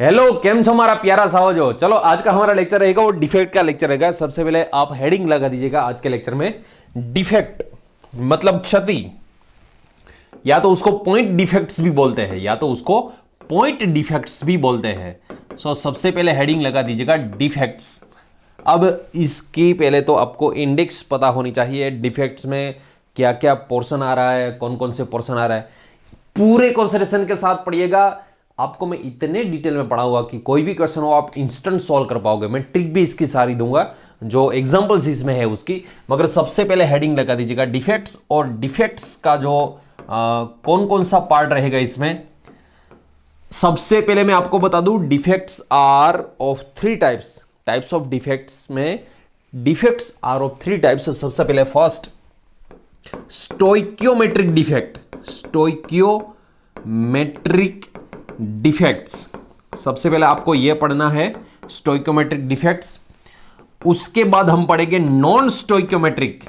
Hello, केम छो हमारा प्यारा सावजो। चलो आज का हमारा लेक्चर रहेगा वो डिफेक्ट का लेक्चर रहेगा। सबसे पहले आप हेडिंग लगा दीजिएगा आज के लेक्चर में। डिफेक्ट मतलब क्षति, या तो उसको पॉइंट डिफेक्ट्स भी बोलते हैं, या तो उसको पॉइंट डिफेक्ट्स भी बोलते हैं। सो सबसे पहले हेडिंग लगा दीजिएगा डिफेक्ट्स। अब इसकी पहले तो आपको इंडेक्स पता होनी चाहिए। डिफेक्ट्स में क्या क्या पोर्शन आ रहा है, कौन कौन से पोर्शन आ रहा है, पूरे कॉन्सेंट्रेशन के साथ पढ़िएगा। आपको मैं इतने डिटेल में पढ़ाऊंगा कि कोई भी क्वेश्चन हो आप इंस्टेंट सॉल्व कर पाओगे। मैं ट्रिक भी इसकी सारी दूंगा, जो एग्जांपल्स इसमें है उसकी। मगर सबसे पहले हेडिंग लगा दीजिएगा डिफेक्ट्स। और डिफेक्ट्स का जो कौन कौन सा पार्ट रहेगा इसमें, सबसे पहले मैं आपको बता दूं, defects are of three types of defects में defects are of three types. सबसे पहले first stoichiometric defect. Stoichiometric defects, सबसे पहले आपको यह पढ़ना है स्टोइकियोमेट्रिक डिफेक्ट्स। उसके बाद हम पढ़ेंगे non stoichiometric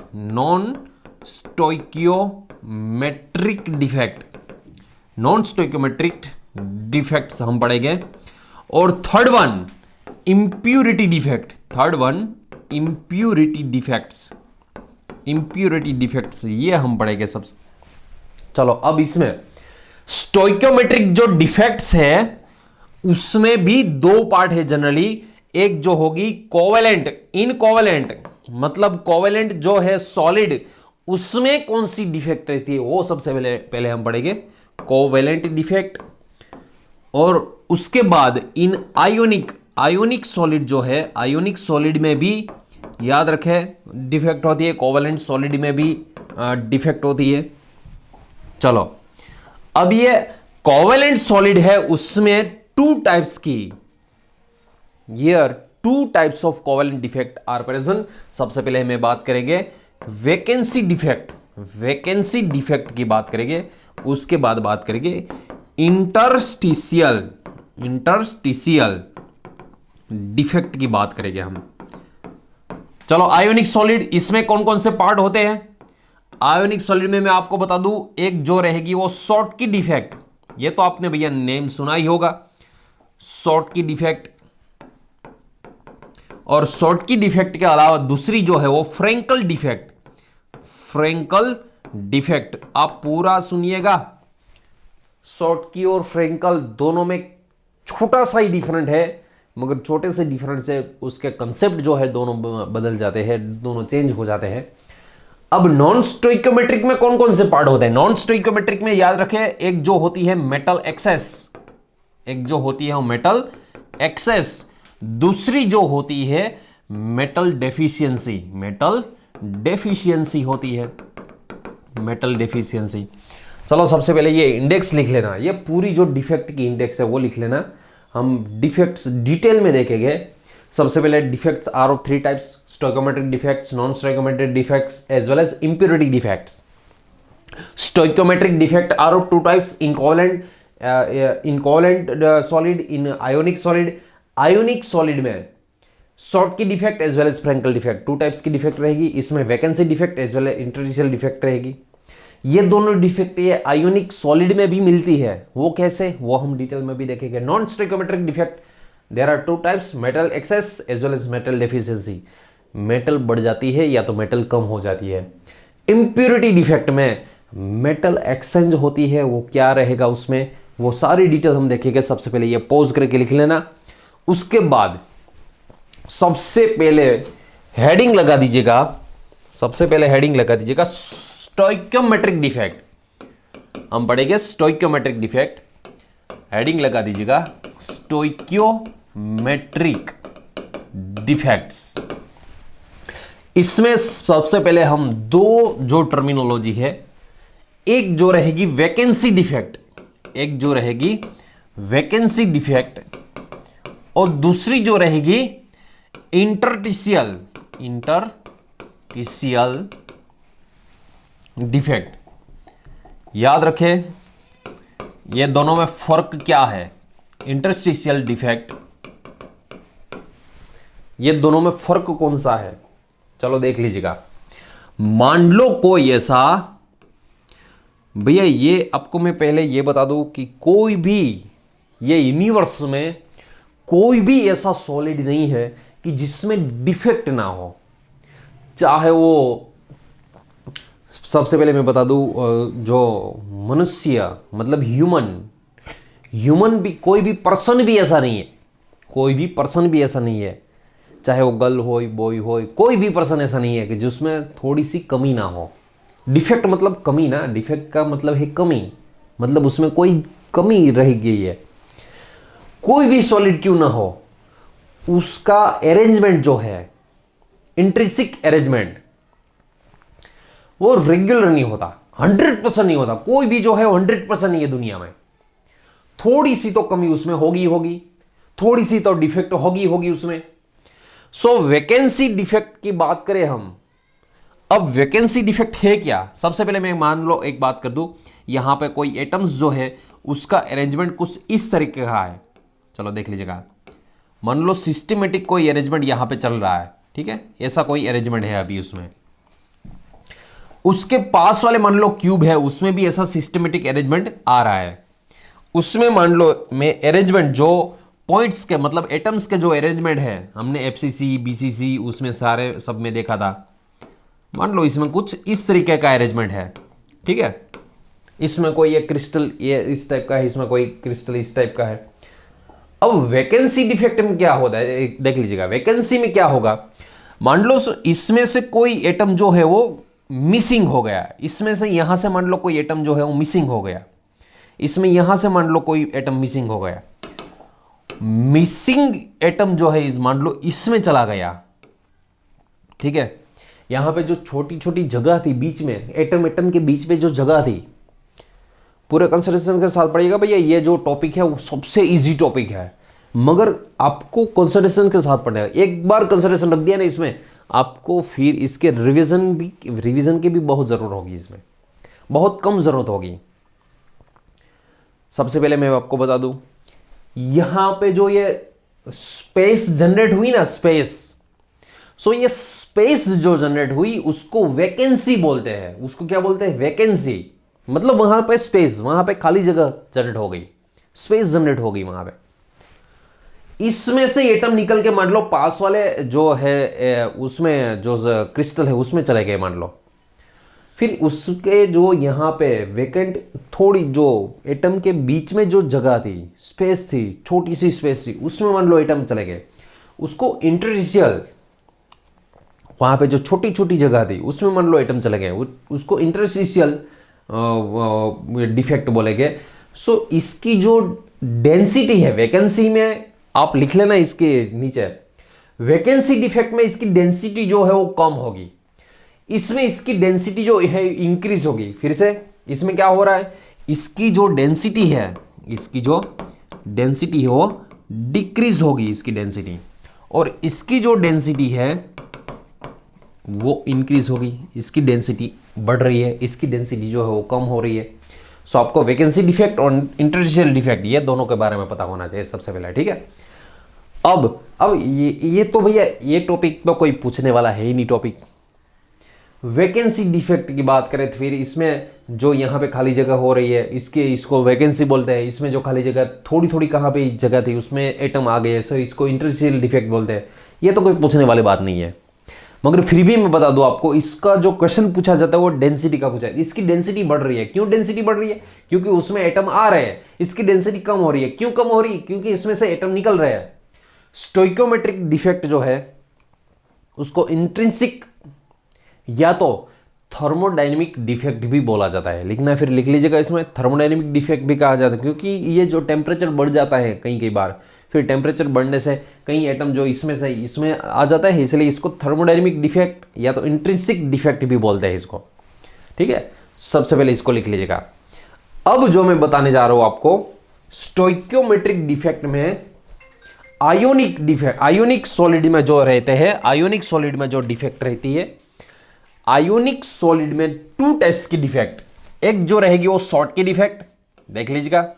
defect. Non stoichiometric defects हम पढ़ेंगे। और थर्ड वन इंप्यूरिटी डिफेक्ट्स, ये हम पढ़ेंगे सब। चलो अब इसमें स्टोइकियोमेट्रिक जो डिफेक्ट्स है उसमें भी दो पार्ट है जनरली। एक जो होगी कोवेलेंट, इनकोवेलेंट, मतलब कोवेलेंट जो है सॉलिड, उसमें कौन सी डिफेक्ट रहती है वो सबसे पहले हम पढ़ेंगे, कोवेलेंट डिफेक्ट। और उसके बाद इन आयोनिक सॉलिड जो है, आयोनिक सॉलिड में भी याद रखें डिफेक्ट होती है, कोवेलेंट सॉलिड में भी डिफेक्ट होती है। चलो अब ये कोवेलेंट सॉलिड है, उसमें two types of covalent defect are present. सबसे पहले हमें बात करेंगे वैकेंसी डिफेक्ट की बात करेंगे। उसके बाद बात करेंगे इंटरस्टिशियल डिफेक्ट की बात करेंगे हम। चलो आयोनिक सॉलिड, इसमें कौन कौन से पार्ट होते हैं? आयोनिक सॉलिड में मैं आपको बता दूं, एक जो रहेगी वो शॉर्टकी डिफेक्ट। ये तो आपने भैया नेम सुना ही होगा, शॉर्टकी डिफेक्ट। और शॉर्टकी डिफेक्ट के अलावा दूसरी जो है वो फ्रेंकल डिफेक्ट। आप पूरा सुनिएगा, शॉर्टकी और फ्रेंकल दोनों में छोटा सा ही डिफरेंट है, मगर छोटे से डिफरेंस से उसके कंसेप्ट जो है दोनों बदल जाते हैं, दोनों चेंज हो जाते हैं। अब नॉन स्टोइकियोमेट्रिक में कौन कौन से पार्ट होते हैं? नॉन स्टोइकियोमेट्रिक में याद रखें, एक जो होती है मेटल एक्सेस, दूसरी जो होती है मेटल डेफिशिएंसी होती है, मेटल डेफिशिएंसी। चलो सबसे पहले ये इंडेक्स लिख लेना, ये पूरी जो डिफेक्ट की इंडेक्स है वो लिख लेना। हम डिफेक्ट्स डिटेल में देखेंगे। सबसे पहले defects are of three types, stoichiometric defects, non stoichiometric defects as well as impurity defects. Stoichiometric defect are of two types, in covalent solid, in ionic solid. Ionic solid में Schottky defect as well as Frenkel defect, two types की defect रहेगी। इसमें vacancy defect as well as interstitial defect रहेगी। ये दोनों defect ये ionic solid में भी मिलती है, वो कैसे, वो हम डिटेल में भी देखेंगे। Non stoichiometric defect, there are two types, metal excess as well as metal deficiency. Metal बढ़ जाती है या तो मेटल कम हो जाती है। इंप्योरिटी डिफेक्ट में मेटल एक्सचेंज होती है, वो क्या रहेगा उसमें, वो सारी डिटेल हम देखेंगे। सबसे पहले ये पॉज करके लिख लेना। उसके बाद सबसे पहले हेडिंग लगा दीजिएगा, स्टोइकियोमेट्रिक डिफेक्ट। हम पढ़ेंगे स्टोइकियोमेट्रिक डिफेक्ट, हेडिंग लगा दीजिएगा स्टोइकियोमेट्रिक डिफेक्ट्स। इसमें सबसे पहले हम दो जो टर्मिनोलॉजी है, एक जो रहेगी वैकेंसी डिफेक्ट, और दूसरी जो रहेगी इंटरस्टिशियल डिफेक्ट। याद रखें ये दोनों में फर्क क्या है। इंटरस्टिशियल डिफेक्ट, ये दोनों में फर्क कौन सा है, चलो देख लीजिएगा। मान लो कोई ऐसा, भैया ये आपको मैं पहले ये बता दूं कि कोई भी ये यूनिवर्स में कोई भी ऐसा सॉलिड नहीं है कि जिसमें डिफेक्ट ना हो। चाहे वो, सबसे पहले मैं बता दूं, जो मनुष्य मतलब ह्यूमन भी, कोई भी पर्सन भी ऐसा नहीं है, कोई भी पर्सन भी ऐसा नहीं है, चाहे वो गर्ल हो बॉय हो, कोई भी पर्सन ऐसा नहीं है कि जिसमें थोड़ी सी कमी ना हो। डिफेक्ट मतलब कमी ना, डिफेक्ट का मतलब है कमी, मतलब उसमें कोई कमी रह गई है। कोई भी सॉलिड क्यों ना हो, उसका अरेंजमेंट जो है, इंट्रिंसिक अरेंजमेंट, वो रेगुलर नहीं होता, 100% नहीं होता। कोई भी जो है 100% नहीं है दुनिया में। थोड़ी सी तो कमी उसमें होगी, थोड़ी सी तो डिफेक्ट होगी उसमें। सो वैकेंसी डिफेक्ट की बात करें हम, अब वैकेंसी डिफेक्ट है क्या? सबसे पहले मैं मान लो एक बात कर दूं, यहां पे कोई एटम्स जो है उसका अरेंजमेंट कुछ इस तरीके का है। चलो देख लीजिएगा, मान लो सिस्टमेटिक कोई अरेंजमेंट यहां पे चल रहा है, ठीक है, ऐसा कोई अरेंजमेंट है अभी उसमें। उसके पास वाले मान लो क्यूब है, उसमें भी ऐसा सिस्टमेटिक अरेंजमेंट आ रहा है। उसमें मान लो मैं अरेंजमेंट जो पॉइंट्स के मतलब एटम्स के जो अरेंजमेंट है, हमने एफसीसी बीसीसी उसमें सारे सब में देखा था। मान लो इसमें कुछ इस तरीके का अरेंजमेंट है, ठीक है, इसमें कोई ये क्रिस्टल ये इस टाइप का है, इसमें कोई क्रिस्टल इस टाइप का है। अब वैकेंसी डिफेक्ट में क्या होता है, देख लीजिएगा, वैकेंसी में क्या होगा, मान लो इसमें से कोई एटम जो है वो मिसिंग हो गया, इसमें से यहां से मान लो कोई एटम जो है वो मिसिंग हो गया, इसमें यहां से मान लो कोई एटम मिसिंग हो गया। मिसिंग एटम जो है इस मान लो इसमें चला गया, ठीक है, यहां पे जो छोटी छोटी जगह थी बीच में, एटम के बीच में जो जगह थी, पूरे कंसिडरेशन के साथ पढ़िएगा भैया। ये जो टॉपिक है वो सबसे इजी टॉपिक है, मगर आपको कंसिडरेशन के साथ पढ़ना है। एक बार कंसिडरेशन रख दिया ना इसमें, आपको फिर इसके रिवीजन की भी बहुत जरूरत होगी, इसमें बहुत कम जरूरत होगी। सबसे पहले मैं आपको बता दूं, यहां पे जो ये स्पेस जनरेट हुई ना, स्पेस, सो ये स्पेस जो जनरेट हुई उसको वैकेंसी बोलते हैं। उसको क्या बोलते हैं? वैकेंसी। मतलब वहां पे स्पेस, वहां पे खाली जगह जनरेट हो गई, स्पेस जनरेट हो गई वहां पे। इसमें से एटम निकल के मान लो पास वाले जो है उसमें जो क्रिस्टल है उसमें चले गए मान लो, फिर उसके जो यहां पे वेकेंट थोड़ी जो एटम के बीच में जो जगह थी, स्पेस थी, छोटी सी स्पेस थी, उसमें मान लो एटम चले गए, उसको इंटरस्टिशियल, वहां पे जो छोटी छोटी जगह थी उसमें मान लो एटम चले गए, उसको इंटरस्टिशियल डिफेक्ट बोलेंगे। सो इसकी जो डेंसिटी है वैकेंसी में, आप लिख लेना इसके नीचे, वैकेंसी डिफेक्ट में इसकी डेंसिटी जो है वो कम होगी, इसमें इसकी डेंसिटी जो है इंक्रीज होगी। फिर से इसमें क्या हो रहा है, इसकी जो डेंसिटी है, इसकी जो डेंसिटी है वो डिक्रीज होगी, इसकी डेंसिटी, और इसकी जो डेंसिटी है वो इंक्रीज होगी। इसकी डेंसिटी बढ़ रही है, इसकी डेंसिटी जो है वो कम हो रही है। सो आपको वैकेंसी डिफेक्ट और इंटरस्टिशियल डिफेक्ट ये दोनों के बारे में पता होना चाहिए सबसे पहले, ठीक है। अब ये तो भैया ये टॉपिक तो कोई पूछने वाला है ही नहीं टॉपिक। वैकेंसी डिफेक्ट की बात करें तो फिर इसमें जो यहाँ पे खाली जगह हो रही है इसको वैकेंसी बोलते हैं। इसमें जो खाली जगह थोड़ी थोड़ी कहाँ पे जगह थी उसमें एटम आ गए, सो इसको इंटरस्टिशियल डिफेक्ट बोलते हैं। ये तो कोई पूछने वाली बात नहीं है, मगर फिर भी मैं बता दूं आपको, इसका जो क्वेश्चन पूछा जाता है वो डेंसिटी का पूछा है। इसकी डेंसिटी बढ़ रही है, क्यों डेंसिटी बढ़ रही है? क्योंकि उसमें एटम आ रहे हैं। इसकी डेंसिटी कम हो रही है, क्यों कम हो रही है? क्योंकि इसमें से एटम निकल रहे हैं। स्टोइकोमेट्रिक डिफेक्ट जो है उसको इंट्रिंसिक या तो थर्मोडायनेमिक डिफेक्ट भी बोला जाता है। लिखना फिर लिख लीजिएगा, इसमें थर्मोडायनेमिक डिफेक्ट भी कहा जाता है, क्योंकि ये जो टेम्परेचर बढ़ जाता है कई बार, फिर टेम्परेचर बढ़ने से कई एटम जो इसमें से इसमें आ जाता है, इसलिए इसको थर्मोडायनेमिक डिफेक्ट या तो इंट्रिंसिक डिफेक्ट भी बोलते हैं इसको, ठीक है। सबसे पहले इसको लिख लीजिएगा। अब जो मैं बताने जा रहा हूं आपको, स्टोइकोमेट्रिक डिफेक्ट में आयोनिक डिफेक्ट, आयोनिक सॉलिड में जो रहते हैं, आयोनिक सॉलिड में जो डिफेक्ट रहती है, आयोनिक सॉलिड में 2 टाइप्स की डिफेक्ट, एक जो रहेगी वो शॉर्ट की डिफेक्ट, देख लीजिएगा,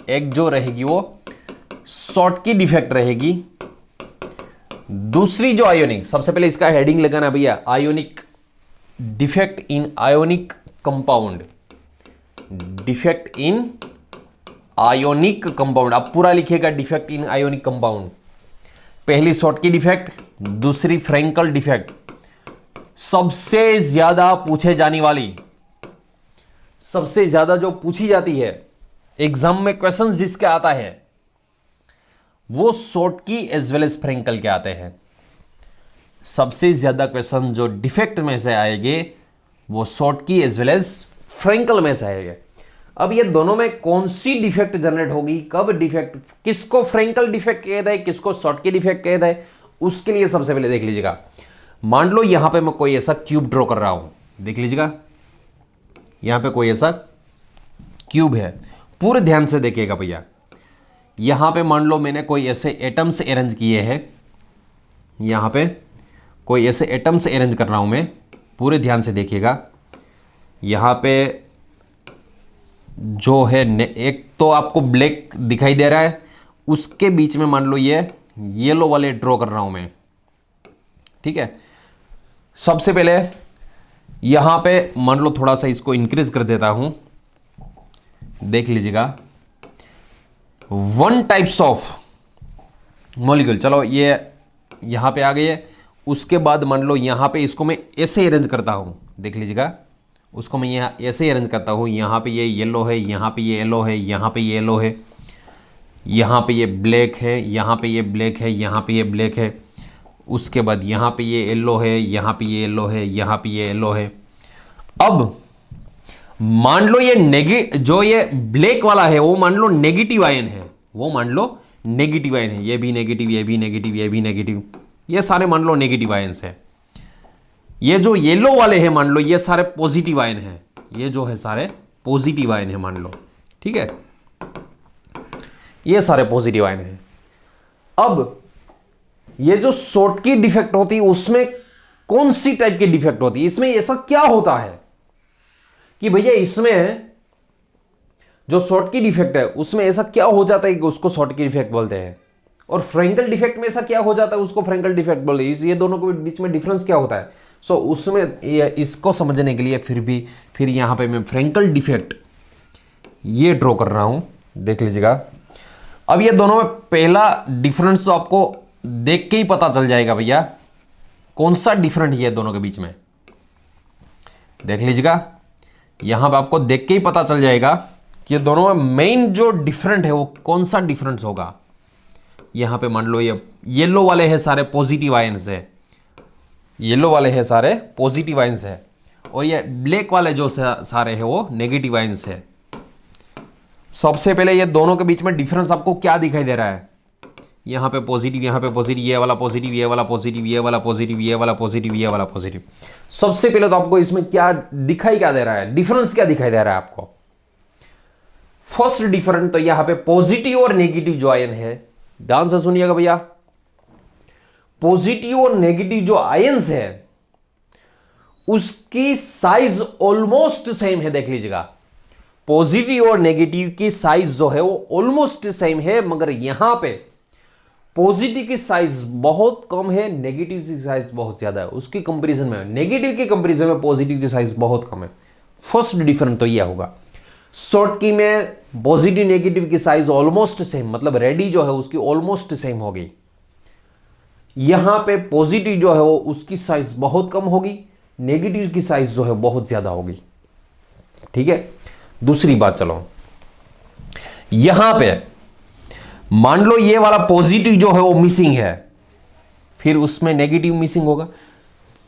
एक जो रहेगी वो शॉर्ट की डिफेक्ट रहेगी, दूसरी जो आयोनिक, सबसे पहले इसका हेडिंग लगाना भैया, ionic defect in ionic compound, defect in ionic compound, अब पूरा लिखिएगा डिफेक्ट इन आयोनिक कंपाउंड। पहली शॉर्टकी डिफेक्ट, दूसरी फ्रैंकल डिफेक्ट। सबसे ज्यादा पूछे जाने वाली, सबसे ज्यादा जो पूछी जाती है एग्जाम में क्वेश्चन जिसके आता है वो Schottky as well as Frenkel के आते हैं। सबसे ज्यादा क्वेश्चन जो डिफेक्ट में से आएंगे वो Schottky as well as Frenkel में से आएंगे। अब ये दोनों में कौन सी डिफेक्ट जनरेट होगी, कब डिफेक्ट, किसको फ्रैंकल डिफेक्ट कहता है, किसको शॉर्टकी डिफेक्ट कहता है, उसके लिए सबसे पहले देख लीजिएगा। मान लो यहां पे मैं कोई ऐसा क्यूब ड्रॉ कर रहा हूं, देख लीजिएगा यहां पे कोई ऐसा क्यूब है, पूरे ध्यान से देखिएगा भैया। यहां पे मान लो मैंने कोई ऐसे एटम्स अरेंज किए हैं, यहां पे कोई ऐसे एटम्स अरेंज कर रहा हूं मैं, पूरे ध्यान से देखिएगा। यहां पे जो है एक तो आपको ब्लैक दिखाई दे रहा है, उसके बीच में मान लो ये येलो वाले ड्रॉ कर रहा हूं मैं, ठीक है। सबसे पहले यहां पे मान लो थोड़ा सा इसको इंक्रीज कर देता हूं, देख लीजिएगा 1 टाइप्स ऑफ मॉलिक्यूल, चलो ये यहां पे आ गई है। उसके बाद मान लो यहां पे इसको मैं ऐसे अरेंज करता हूं, देख लीजिएगा, उसको मैं यहाँ ऐसे अरेंज करता हूँ। यहाँ पे ये येलो है, यहाँ पे ये येलो है, यहाँ पे ये येलो है, यहाँ पे ये ब्लैक है, यहाँ पे ये ब्लैक है, यहाँ पे ये ब्लैक है। उसके बाद यहाँ पे ये येलो है, यहाँ पे ये येलो है, यहाँ पे ये येलो है। अब मान लो ये जो ये ब्लैक वाला है वो मान लो नेगेटिव आयन है, वो मान लो नेगेटिव आयन है, ये भी नेगेटिव, ये भी नेगेटिव, ये भी नेगेटिव, ये सारे मान लो नेगेटिव आयन्स है। ये जो येलो वाले हैं मान लो ये सारे पॉजिटिव आयन हैं, ये जो है सारे पॉजिटिव आयन है मान लो, ठीक है, ये सारे पॉजिटिव आयन हैं। अब ये जो शॉर्टकी डिफेक्ट होती है उसमें कौन सी टाइप की डिफेक्ट होती है, इसमें ऐसा क्या होता है कि भैया इसमें जो शॉर्टकी डिफेक्ट है उसमें ऐसा क्या हो जाता है कि उसको शॉर्टकी डिफेक्ट बोलते हैं, और फ्रैंकल डिफेक्ट में ऐसा क्या हो जाता है उसको फ्रैंकल डिफेक्ट बोलते हैं। ये दोनों के बीच में डिफरेंस क्या होता है, सो उसमें इसको समझने के लिए फिर यहां पे मैं फ्रैंकल डिफेक्ट ये ड्रॉ कर रहा हूं, देख लीजिएगा। अब ये दोनों में पहला डिफरेंस तो आपको देख के ही पता चल जाएगा भैया कौन सा डिफरेंट है दोनों के बीच में, देख लीजिएगा। यहां पे आपको देख के ही पता चल जाएगा कि ये दोनों में मेन जो डिफरेंट है वो कौन सा डिफरेंस होगा। यहां पे मान लो ये येलो वाले हैं सारे पॉजिटिव आयन्स है, येलो वाले हैं सारे पॉजिटिव आयन्स है, और ये ब्लैक वाले जो सारे हैं वो नेगेटिव आयन्स है। सबसे पहले ये दोनों के बीच में डिफरेंस आपको क्या दिखाई दे रहा है, यहाँ पे पॉजिटिव, यहाँ पे पॉजिटिव, ये वाला पॉजिटिव, ये वाला पॉजिटिव, ये वाला पॉजिटिव, ये वाला पॉजिटिव, ये वाला पॉजिटिव। सबसे पहले तो आपको इसमें क्या दिखाई क्या दे रहा है, डिफरेंस क्या दिखाई दे रहा है आपको। फर्स्ट डिफरेंस तो यहाँ पे पॉजिटिव और नेगेटिव जो आयन है, ध्यान से सुनिएगा भैया, पॉजिटिव और नेगेटिव जो आयन्स है उसकी साइज ऑलमोस्ट सेम है, देख लीजिएगा। पॉजिटिव और नेगेटिव की साइज जो है वो ऑलमोस्ट सेम है, मगर यहां पे पॉजिटिव की साइज बहुत कम है, नेगेटिव की साइज बहुत ज्यादा है। उसकी कंपैरिजन में, नेगेटिव की कंपैरिजन में पॉजिटिव की साइज बहुत कम है। फर्स्ट डिफरेंस तो यह होगा। शॉर्टकी में पॉजिटिव नेगेटिव की साइज ऑलमोस्ट सेम, मतलब रेडी जो है उसकी ऑलमोस्ट सेम होगी। यहां पे पॉजिटिव जो है वो उसकी साइज बहुत कम होगी, नेगेटिव की साइज जो है बहुत ज्यादा होगी, ठीक है। दूसरी बात, चलो यहां पे मान लो ये वाला पॉजिटिव जो है वो मिसिंग है, फिर उसमें नेगेटिव मिसिंग होगा।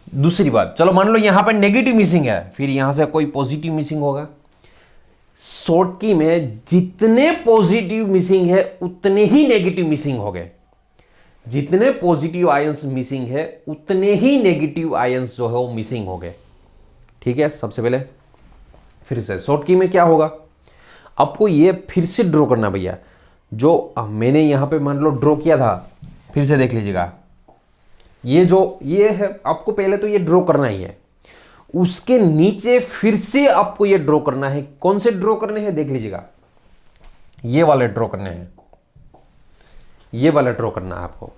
दूसरी बात, चलो मान लो यहां पे नेगेटिव मिसिंग है, फिर यहां से कोई पॉजिटिव मिसिंग होगा। शॉर्टकी में जितने पॉजिटिव मिसिंग है उतने ही नेगेटिव मिसिंग हो गए, जितने पॉजिटिव आयंस मिसिंग है उतने ही नेगेटिव आयंस जो है वो मिसिंग हो गए, ठीक है। सबसे पहले फिर से शॉर्टकी में क्या होगा, आपको ये फिर से ड्रॉ करना भैया, जो मैंने यहां पे मान लो ड्रॉ किया था, फिर से देख लीजिएगा। ये है, आपको पहले तो ये ड्रॉ करना ही है, उसके नीचे फिर से आपको ये ड्रॉ करना है। कौन से ड्रॉ करने हैं, देख लीजिएगा, ये वाले ड्रॉ करने हैं, ये वाला ड्रॉ करना है आपको।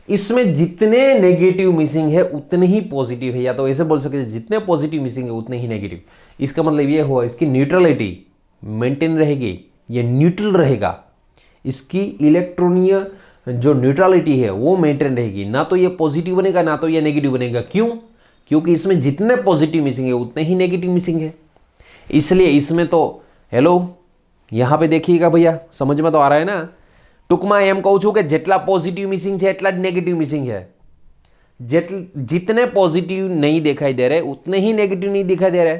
इसमें जितने नेगेटिव मिसिंग है उतने ही पॉजिटिव है, या तो ऐसे बोल सकते हैं जितने पॉजिटिव मिसिंग है उतने ही नेगेटिव। इसका मतलब ये हुआ इसकी न्यूट्रलिटी मेंटेन रहेगी, ये न्यूट्रल रहेगा, इसकी इलेक्ट्रॉनीय जो न्यूट्रलिटी है वो मेंटेन रहेगी, ना तो ये पॉजिटिव बनेगा ना तो ये नेगेटिव बनेगा। क्यों? क्योंकि इसमें जितने पॉजिटिव मिसिंग है उतने ही नेगेटिव मिसिंग है। इसलिए इसमें तो हेलो यहाँ पे देखिएगा भैया, समझ में तो आ रहा है ना। टूंकमा एम कहूँ छूं कि जेटला पॉजिटिव मिसिंग है एटला नेगेटिव मिसिंग है। जितने पॉजिटिव नहीं दिखाई दे रहे उतने ही नेगेटिव नहीं दिखाई दे रहे।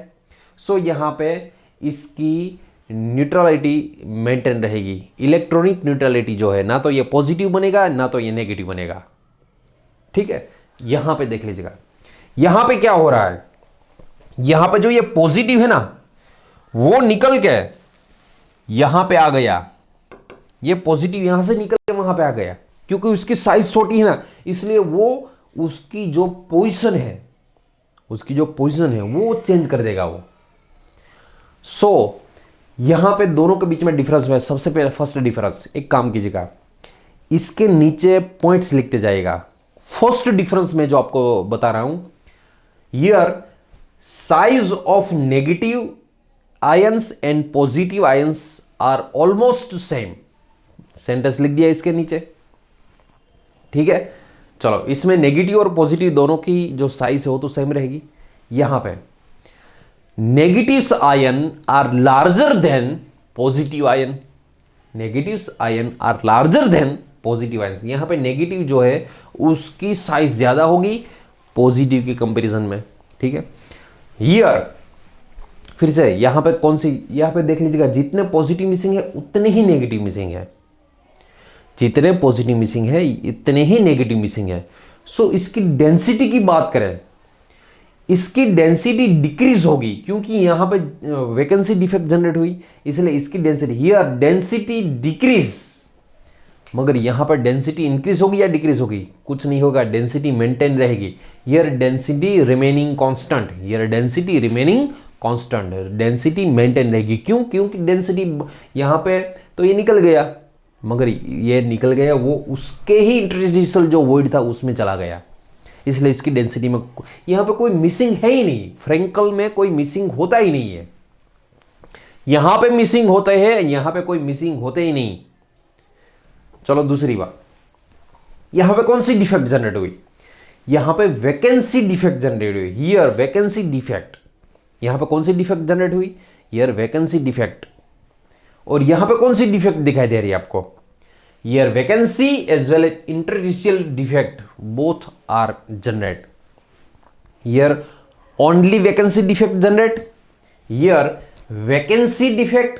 सो यहाँ पे इसकी न्यूट्रलिटी मेंटेन रहेगी, इलेक्ट्रॉनिक न्यूट्रलिटी जो है, ना तो ये पॉजिटिव बनेगा ना तो ये नेगेटिव बनेगा। ठीक है, यहां पे देख लीजिएगा, यहां पे क्या हो रहा है, यहां पे जो ये पॉजिटिव है ना वो निकल के यहां पे आ गया, ये पॉजिटिव यहां से निकल के वहां पे आ गया, क्योंकि उसकी साइज छोटी है ना, इसलिए वो उसकी जो पोजीशन है, उसकी जो पोजीशन है वो चेंज कर देगा वो। सो यहां पे दोनों के बीच में डिफरेंस है। सबसे पहले फर्स्ट डिफरेंस, एक काम कीजिएगा, इसके नीचे पॉइंट्स लिखते जाएगा। फर्स्ट डिफरेंस में जो आपको बता रहा हूं, here size of negative ions and positive ions are almost same. Sentence लिख दिया इसके नीचे। ठीक है, चलो इसमें नेगेटिव और पॉजिटिव दोनों की जो साइज है वो तो सेम रहेगी। यहां पे negatives ion are larger than positive ion, negatives ion are larger than positive ions। यहां पे नेगेटिव जो है उसकी साइज ज्यादा होगी पॉजिटिव के कंपैरिजन में। ठीक है, हियर फिर से यहां पे कौन सी, यहां पे देख लीजिएगा, जितने पॉजिटिव मिसिंग है उतने ही नेगेटिव मिसिंग है, जितने पॉजिटिव मिसिंग है इतने ही नेगेटिव मिसिंग है। सो इसकी डेंसिटी की बात करें, इसकी डेंसिटी डिक्रीज होगी, क्योंकि यहां पे वैकेंसी डिफेक्ट जनरेट हुई, इसलिए इसकी डेंसिटी, हियर डेंसिटी डिक्रीज, मगर यहां पर डेंसिटी इंक्रीज होगी या डिक्रीज होगी? कुछ नहीं होगा, डेंसिटी मेंटेन रहेगी। Here density remaining constant, here density remaining constant, density maintain रहेगी। क्यों? क्योंकि डेंसिटी यहां पे तो ये निकल गया, मगर ये निकल गया वो उसके ही इंटरस्टिशियल जो वॉइड था उसमें चला गया, इसलिए इसकी डेंसिटी में यहां पे कोई मिसिंग है ही नहीं। फ्रेंकल में कोई मिसिंग होता ही नहीं है, यहां पे मिसिंग होते हैं, यहां पे कोई मिसिंग होते ही नहीं। चलो दूसरी बात, यहां पे कौन सी डिफेक्ट जनरेट हुई? यहां पे वैकेंसी डिफेक्ट जनरेट हुई। हियर वैकेंसी डिफेक्ट, यहां पे कौन सी डिफेक्ट जनरेट हुई? Here vacancy defect. और यहां पे कौन सी डिफेक्ट दिखाई दे रही है आपको? Here vacancy as well as interstitial defect both are generate. Here only vacancy defect generate. Here vacancy defect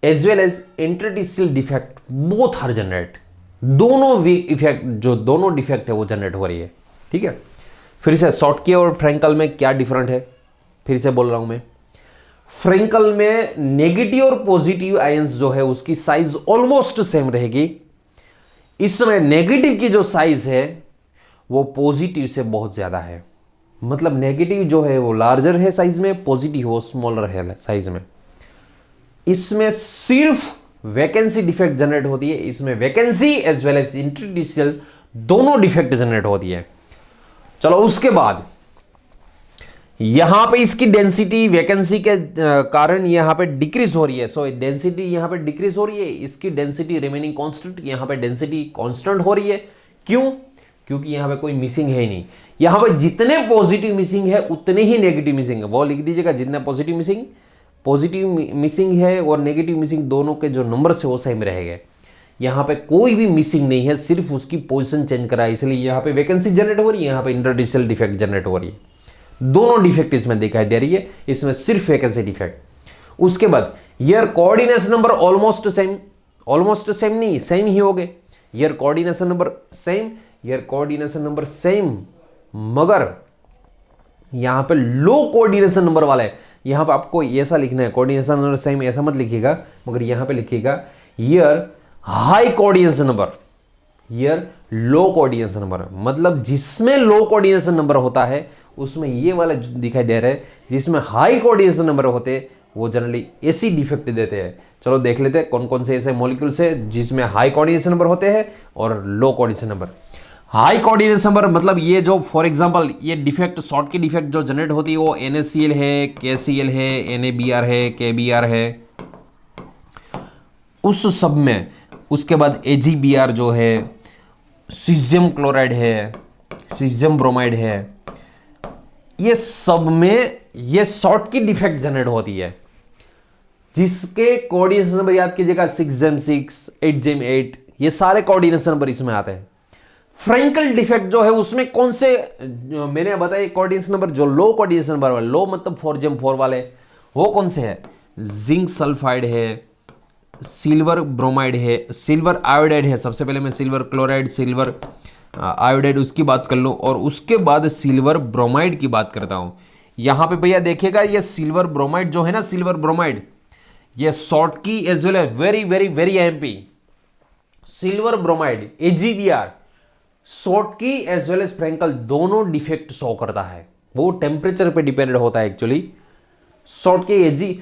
as well as interstitial defect both are generate. दोनों इफेक्ट, जो दोनों डिफेक्ट है वो जनरेट हो रही है। ठीक है, फिर से शॉर्टकी और फ्रैंकल में क्या डिफरेंट है फिर से बोल रहा हूं मैं। फ्रैंकल में नेगेटिव और पॉजिटिव आयंस जो है उसकी साइज ऑलमोस्ट सेम रहेगी। इसमें नेगेटिव की जो साइज है वो पॉजिटिव से बहुत ज्यादा है, मतलब नेगेटिव जो है वो लार्जर है साइज में, पॉजिटिव वो स्मॉलर है साइज में। इसमें सिर्फ वैकेंसी डिफेक्ट जनरेट होती है, इसमें vacancy as well as interstitial दोनों डिफेक्ट जनरेट होती है। चलो उसके बाद यहां पे इसकी डेंसिटी वैकेंसी के कारण यहां पे डिक्रीज हो रही है। सो डेंसिटी यहां पे डिक्रीज हो रही है, इसकी डेंसिटी रिमेनिंग कांस्टेंट, यहां पे डेंसिटी कांस्टेंट हो रही है। क्यों? क्योंकि यहां पे कोई मिसिंग है ही नहीं। यहां पे जितने पॉजिटिव मिसिंग है उतने ही नेगेटिव मिसिंग है, वो लिख दीजिएगा। जितने पॉजिटिव मिसिंग है और नेगेटिव मिसिंग दोनों के जो नंबर्स है वो सेम रहेंगे। यहां पे कोई भी मिसिंग नहीं है, सिर्फ उसकी पोजीशन चेंज करा है, इसलिए यहां पे वैकेंसी जनरेट हो रही है, यहां पे इंटरस्टिशियल डिफेक्ट जनरेट हो रही है। दोनों डिफेक्ट इसमें दिखाई दे रही है, इसमें सिर्फ वैकेंसी डिफेक्ट। उसके बाद here coordination number almost same नहीं, सेम ही हो गए। Here coordination number same, here coordination number same, मगर यहां पे लो कोऑर्डिनेशन नंबर वाला है। यहां पे आपको ऐसा लिखना है, कोऑर्डिनेशन नंबर सेम ऐसा मत लिखिएगा, मगर यहां पे लिखिएगा here high coordination number, here low coordination number. मतलब जिसमें लो कोऑर्डिनेशन नंबर होता है उसमें ये वाला दिखाई दे रहा है, जिसमें हाई कोऑर्डिनेशन नंबर होते हैं वो जनरली ऐसी डिफेक्ट देते हैं। चलो देख लेते हैं कौन कौन से ऐसे मॉलिक्यूल्स है जिसमें हाई कोऑर्डिनेशन नंबर होते हैं और low coordination number. High coordination number मतलब ये जो फॉर एग्जांपल ये डिफेक्ट, शॉर्ट की डिफेक्ट जो जनरेट होती है वो NaCl है, KCl है, NaBr है, KBr है, उस सब में, उसके बाद AgBr जो है, सीजियम क्लोराइड है, सीजियम ब्रोमाइड है, ये सब में ये सॉर्ट की डिफेक्ट जनरेट होती है, जिसके कोऑर्डिनेशन नंबर याद कीजिएगा 6Gem6, 8Gem8, ये सारे कोऑर्डिनेशन नंबर इसमें आते हैं। फ्रैंकल डिफेक्ट जो है उसमें कौन से, मैंने बताया कोऑर्डिनेशन नंबर जो लो कोऑर्डिनेशन नंबर वाले, लो मतलब 4Gem4 वाले, वो कौन से है? जिंक सल्फाइड है, सिल्वर ब्रोमाइड है, सिल्वर आयोडाइड है। सबसे पहले मैं सिल्वर क्लोराइड, सिल्वर आयोडाइड उसकी बात कर लूँ, और उसके बाद सिल्वर ब्रोमाइड की बात करता हूँ। यहाँ पे भैया देखिएगा, ये सिल्वर ब्रोमाइड जो है ना, सिल्वर ब्रोमाइड, ये Schottky as well as very very very MP. Silver bromide AgBr Schottky as well as Frenkel दोनों डिफेक्ट शो करता है। वो टेम्परेचर पे डिपेंडेड होता है एक्चुअली। सॉर्ट के एजी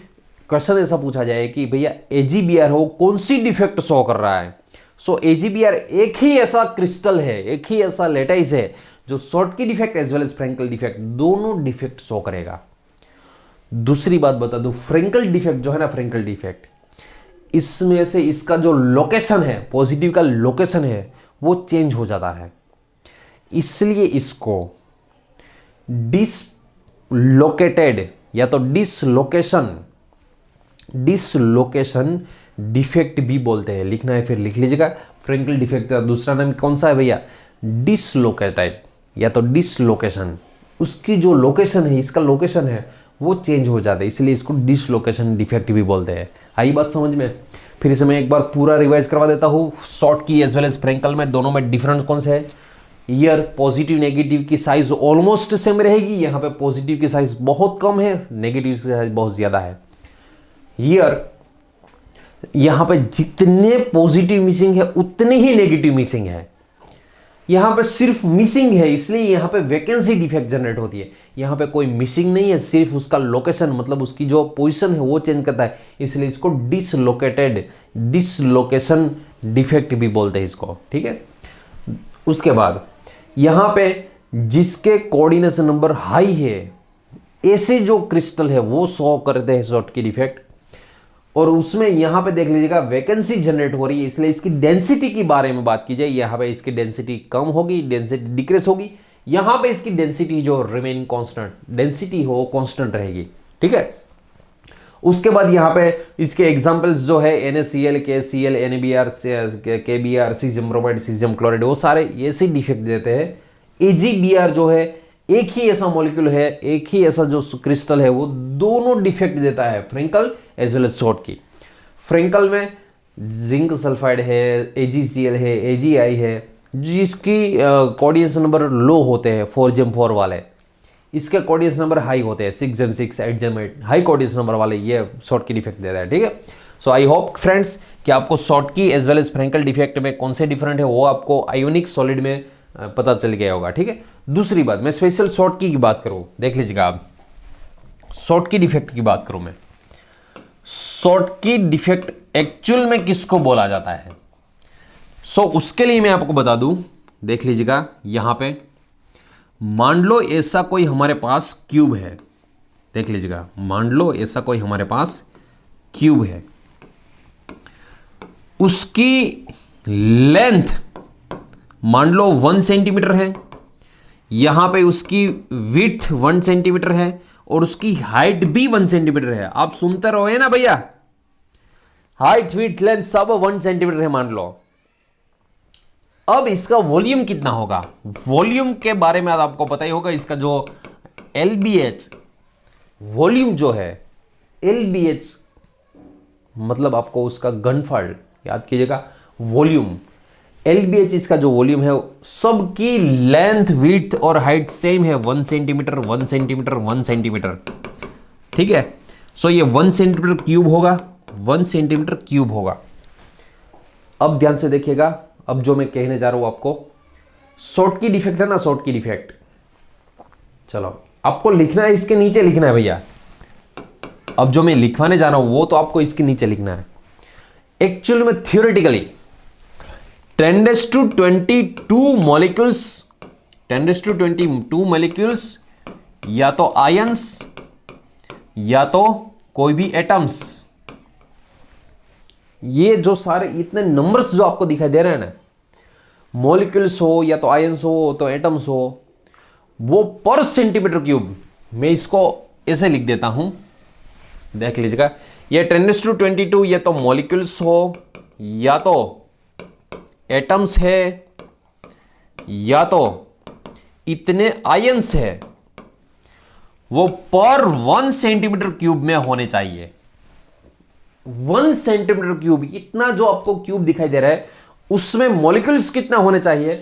क्वेश्चन ऐसा पूछा जाए कि भैया AgBr हो कौन सी डिफेक्ट शो कर रहा है। सो AgBr एक ही ऐसा क्रिस्टल है, एक ही ऐसा लेटाइस है जो Schottky defect as well as Frenkel defect दोनों डिफेक्ट शो करेगा। दूसरी बात बता दूं, फ्रैंकल डिफेक्ट जो है ना, फ्रैंकल डिफेक्ट, इसमें से इसका जो लोकेशन है, पॉजिटिव का लोकेशन है, वो चेंज हो जाता है। इसलिए इसको डिसलोकेटेड या तो डिसलोकेशन डिफेक्ट भी बोलते हैं। लिखना है फिर लिख लीजिएगा। फ्रैंकल डिफेक्ट का दूसरा नाम कौन सा है भैया? डिसलोकेटेड या तो डिसलोकेशन। उसकी जो लोकेशन है, इसका लोकेशन है, वो चेंज हो जाता है, इसलिए इसको डिसलोकेशन डिफेक्ट भी बोलते हैं। आई बात समझ में? फिर इसे मैं एक बार पूरा रिवाइज करवा देता हूँ। शॉर्ट की एज वेल एज फ्रैंकल में दोनों में डिफरेंस कौन से है? ईयर पॉजिटिव नेगेटिव की साइज ऑलमोस्ट सेम रहेगी। यहाँ पे पॉजिटिव की साइज बहुत कम है, नेगेटिव की साइज बहुत ज्यादा है। ईयर यहाँ पे जितने पॉजिटिव मिसिंग है उतने ही नेगेटिव मिसिंग है। यहाँ पे सिर्फ मिसिंग है, इसलिए यहाँ पे वैकेंसी डिफेक्ट जनरेट होती है। यहाँ पे कोई मिसिंग नहीं है, सिर्फ उसका लोकेशन मतलब उसकी जो पोजीशन है वो चेंज करता है, इसलिए इसको डिसलोकेशन डिफेक्ट भी बोलते हैं इसको। ठीक है। उसके बाद यहाँ पे जिसके कोऑर्डिनेशन नंबर हाई है, ऐसे जो क्रिस्टल है वो शो करते हैं शॉर्ट की डिफेक्ट। और उसमें यहां पे देख लीजिएगा वैकेंसी जनरेट हो रही है, इसलिए इसकी डेंसिटी के बारे में बात की जाए, यहां पे इसकी डेंसिटी कम होगी, डेंसिटी डिक्रीज होगी। यहां पे इसकी डेंसिटी जो रिमेन कांस्टेंट, डेंसिटी हो कांस्टेंट रहेगी। ठीक है। उसके बाद यहां पे इसके एग्जांपल्स जो है NaCl, KCl, NaBr, KBr, caesium bromide, caesium chloride, वो सारे ऐसे डिफेक्ट देते हैं। AgBr जो है एक ही ऐसा मॉलिक्यूल है, एक ही ऐसा जो क्रिस्टल है, वो दोनों डिफेक्ट देता है, Frenkel as well as Schottky. Frenkel में जिंक सल्फाइड है, AgCl है, AgI है, जिसकी कोऑर्डिनेशन नंबर लो होते हैं 4Gem4 वाले। इसके कोऑर्डिनेशन नंबर हाई होते हैं 6Gem6, 8Gem8, high coordination number वाले ये शॉर्ट की डिफेक्ट देता है। ठीक है। सो आई होप फ्रेंड्स कि आपको Schottky as well as Frenkel defect में कौन से डिफरेंट है वो आपको आयोनिक सॉलिड में पता चल गया होगा। ठीक है। दूसरी बात, मैं स्पेशल शॉर्ट की बात करूं, देख लीजिएगा आप, शॉर्ट की डिफेक्ट की बात करूं मैं। शॉर्ट की डिफेक्ट एक्चुअल में किसको बोला जाता है? उसके लिए मैं आपको बता दूं, देख लीजिएगा यहां पे, मान लो ऐसा कोई हमारे पास क्यूब है, देख लीजिएगा, मान लो ऐसा कोई हमारे पास क्यूब है, उसकी लेंथ मान लो 1 सेंटीमीटर है, यहां पे उसकी विड्थ 1 सेंटीमीटर है और उसकी हाइट भी 1 सेंटीमीटर है। आप सुनते रहो ना भैया, हाइट विड्थ लेंथ सब 1 सेंटीमीटर है मान लो। अब इसका वॉल्यूम कितना होगा? वॉल्यूम के बारे में आपको पता ही होगा। इसका जो LBH वॉल्यूम जो है, LBH मतलब आपको उसका घनफल याद कीजिएगा, वॉल्यूम। LBH इसका जो वॉल्यूम है, सबकी लेंथ विड्थ और हाइट सेम है, 1 सेंटीमीटर 1 सेंटीमीटर 1 सेंटीमीटर। ठीक है। सो ये 1 सेंटीमीटर क्यूब होगा, 1 सेंटीमीटर क्यूब होगा। अब ध्यान से देखिएगा, अब जो मैं कहने जा रहा हूं आपको, शॉर्ट की डिफेक्ट है ना, शॉर्ट की डिफेक्ट, चलो आपको लिखना है, इसके नीचे लिखना है भैया। अब जो मैं लिखवाने जा रहा हूं वो तो आपको इसके नीचे लिखना है। एक्चुअली में थियोरेटिकली 10⁻22 मॉलिक्यूल्स, 10⁻22 मॉलिक्यूल्स या तो आयंस या तो कोई भी एटम्स ये जो सारे इतने नंबर्स जो आपको दिखाई दे रहे हैं ना, मॉलिक्यूल्स हो या तो आयंस हो तो एटम्स हो, वो पर सेंटीमीटर क्यूब, मैं इसको ऐसे लिख देता हूं, देख लीजिएगा, ये 10⁻²² ये तो मॉलिक्यूल्स हो या तो एटम्स है या तो इतने आयंस है, वो पर 1 सेंटीमीटर क्यूब में होने चाहिए। 1 सेंटीमीटर क्यूब, इतना जो आपको क्यूब दिखाई दे रहा है उसमें मॉलिक्यूल्स कितना होने चाहिए?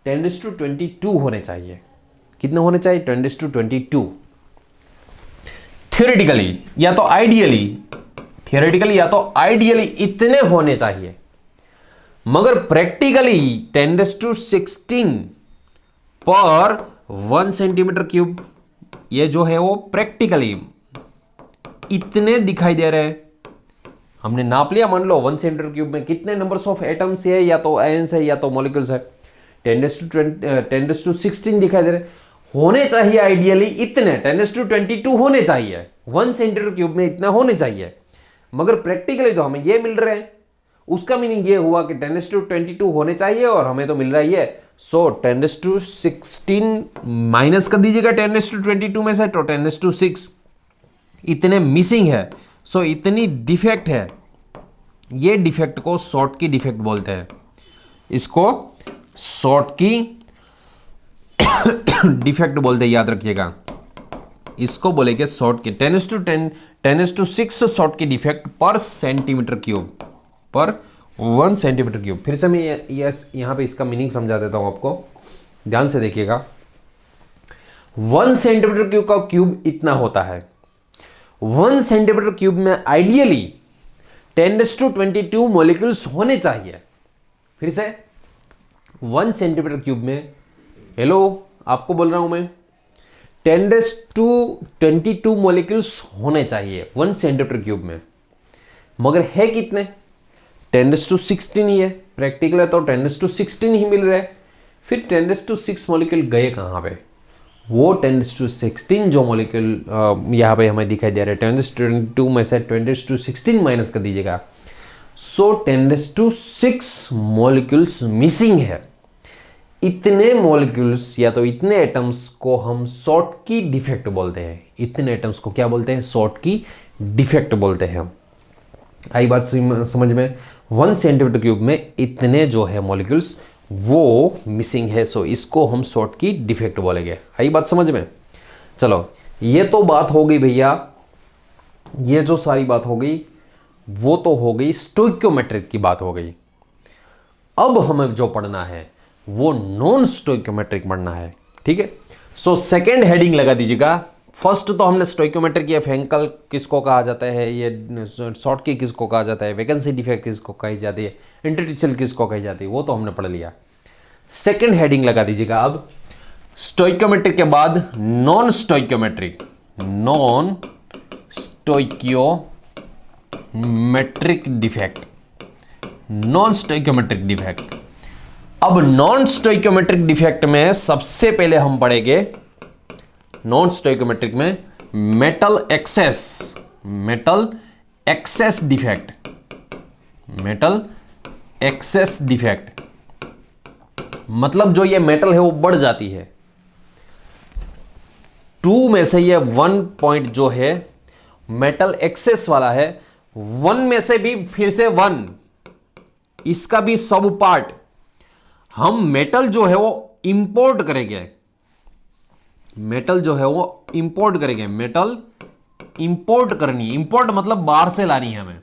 10⁻²² होने चाहिए। कितने होने चाहिए? 10⁻²²। थियोरेटिकली या तो आइडियली, थियोरेटिकली या तो आइडियली इतने होने चाहिए, मगर प्रैक्टिकली 10⁻16 पर 1 सेंटीमीटर क्यूब, ये जो है वो प्रैक्टिकली इतने दिखाई दे रहे हैं। हमने नाप लिया, मान लो 1 सेंटीमीटर क्यूब में कितने नंबर्स ऑफ एटम्स है या तो आयंस है या तो मॉलिक्यूल्स है, 10⁻16 दिखाई दे रहे, होने चाहिए आइडियली इतने 10⁻22 होने चाहिए, 1 सेंटीमीटर क्यूब में इतना होने चाहिए, मगर प्रैक्टिकली तो हमें ये मिल रहे हैं। उसका मीनिंग ये हुआ कि 10⁻22 होने चाहिए और हमें तो मिल रहा है ये। सो 10⁻16 माइनस कर दीजिएगा 10⁻22 में से, तो 10⁻6 इतने मिसिंग है। सो इतनी डिफेक्ट है। ये डिफेक्ट को शॉर्ट की डिफेक्ट बोलते हैं, इसको शॉर्ट की डिफेक्ट बोलते हैं, याद रखिएगा। इसको बोलेंगे शॉर्ट की 10⁻6 शॉर्ट की डिफेक्ट पर सेंटीमीटर क्यूब, पर 1 सेंटीमीटर क्यूब। फिर से मैं यहां पे इसका मीनिंग समझा देता हूं आपको, ध्यान से देखिएगा। 1 सेंटीमीटर क्यूब का क्यूब इतना होता है। 1 सेंटीमीटर क्यूब में आइडियली 10⁻22 मॉलिक्यूल्स होने चाहिए। फिर से 1 सेंटीमीटर क्यूब में, हेलो आपको बोल रहा हूं मैं, 10⁻22 मॉलिक्यूल्स होने चाहिए 1 सेंटीमीटर क्यूब में, मगर है कितने? 10⁻16 ही है। प्रैक्टिकल है तो 10⁻16 ही मिल रहा है। फिर 10⁻6 मॉलिक्यूल गए कहां पे? वो 10⁻16 जो मॉलिक्यूल यहां पे हमें दिखाई दे रहा है, 10⁻22 में से 10⁻16 माइनस कर दीजिएगा, सो 10⁻6 मॉलिक्यूल्स मिसिंग है। इतने मॉलिक्यूल्स या तो इतने एटम्स को हम शॉर्ट की डिफेक्ट बोलते हैं। इतने एटम्स को क्या बोलते हैं? शॉर्ट की डिफेक्ट बोलते हैं। आई बात समझ में? 1 सेंटीमीटर क्यूब में इतने जो है मॉलिक्यूल्स वो मिसिंग है, सो इसको हम शॉर्ट की डिफेक्ट बोलेंगे। आई बात समझ में? चलो, ये तो बात हो गई भैया, ये जो सारी बात हो गई वो तो हो गई स्टोइकियोमेट्रिक की बात हो गई। अब हमें जो पढ़ना है वो नॉन स्टोइकियोमेट्रिक पढ़ना है, ठीक है। सो सेकेंड हेडिंग लगा दीजिएगा। फर्स्ट तो हमने स्टोइकियोमेट्रिक या फ्रैंकल किसको कहा जाता है, ये शॉर्ट की किसको कहा जाता है, वैकेंसी डिफेक्ट किसको कही जाती है, इंटरटिशियल किसको कही जाती है, वो तो हमने पढ़ लिया। सेकेंड हेडिंग लगा दीजिएगा अब, स्टोइकियोमेट्रिक के बाद non stoichiometric, non stoichiometric defect, non stoichiometric defect. अब नॉन स्टोइकियोमेट्रिक डिफेक्ट में सबसे पहले हम पढ़ेंगे, नॉन स्टोइकियोमेट्रिक में metal access, metal access defect, metal access defect मतलब जो ये मेटल है वो बढ़ जाती है। 2 में से ये 1 पॉइंट जो है मेटल एक्सेस वाला है, 1 में से भी फिर से 1, इसका भी सब पार्ट हम मेटल जो है वो इंपोर्ट करेंगे, मेटल जो है वो इंपोर्ट करेंगे, मेटल इंपोर्ट करनी, इंपोर्ट मतलब बाहर से लानी है हमें।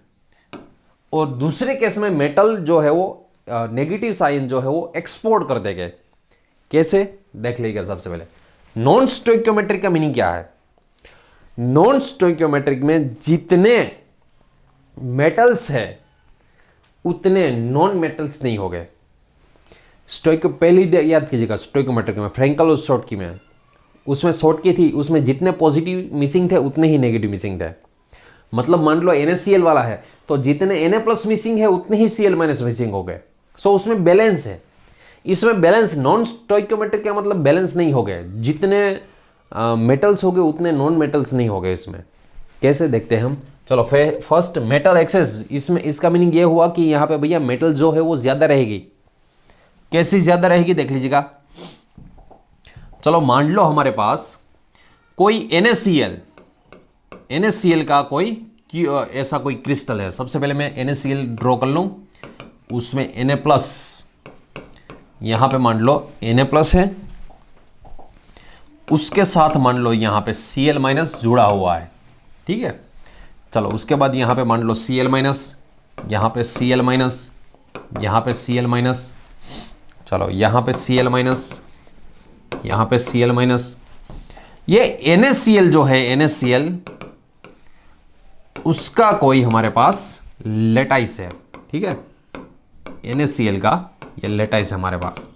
और दूसरे केस में मेटल जो है वो नेगेटिव साइन जो है वो एक्सपोर्ट कर देंगे। कैसे? देख लीजिएगा। सबसे पहले नॉन स्टोइकियोमेट्रिक का मीनिंग क्या है? नॉन स्टोइकियोमेट्रिक में जितने मेटल्स है उतने नॉन मेटल्स नहीं हो गए। पहले याद कीजिएगा, स्टोइकियोमेट्रिक में फ्रैंकल और शॉर्ट की में, उसमें शॉर्ट की थी, उसमें जितने पॉजिटिव मिसिंग थे उतने ही नेगेटिव मिसिंग थे। मतलब मान लो NaCl वाला है तो जितने Na+ मिसिंग है उतने ही Cl- मिसिंग हो गए। सो उसमें बैलेंस है। इसमें बैलेंस, नॉन स्टोइकियोमेट्रिक का मतलब बैलेंस नहीं हो गए, जितने मेटल्स हो गए उतने नॉन मेटल्स नहीं हो गए इसमें। कैसे देखते हैं हम? चलो फर्स्ट मेटल एक्सेस, इसमें इसका मीनिंग ये हुआ कि यहाँ पे भैया मेटल जो है वो ज्यादा रहेगी। कैसी ज्यादा रहेगी देख लीजिएगा। चलो मान लो हमारे पास कोई NaCl, NaCl का कोई ऐसा कोई क्रिस्टल है। सबसे पहले मैं NaCl ड्रॉ कर लूं, उसमें Na प्लस, यहां पे मान लो Na प्लस है, उसके साथ मान लो यहां पे Cl माइनस जुड़ा हुआ है, ठीक है। चलो उसके बाद यहां पे मान लो Cl माइनस, यहां पे Cl माइनस, यहां पे Cl माइनस, चलो यहां पे Cl माइनस, यहां पे Cl माइनस। ये NaCl जो है NaCl, उसका कोई हमारे पास लेटाइस है, ठीक है। NaCl का ये लेटाइस है हमारे पास।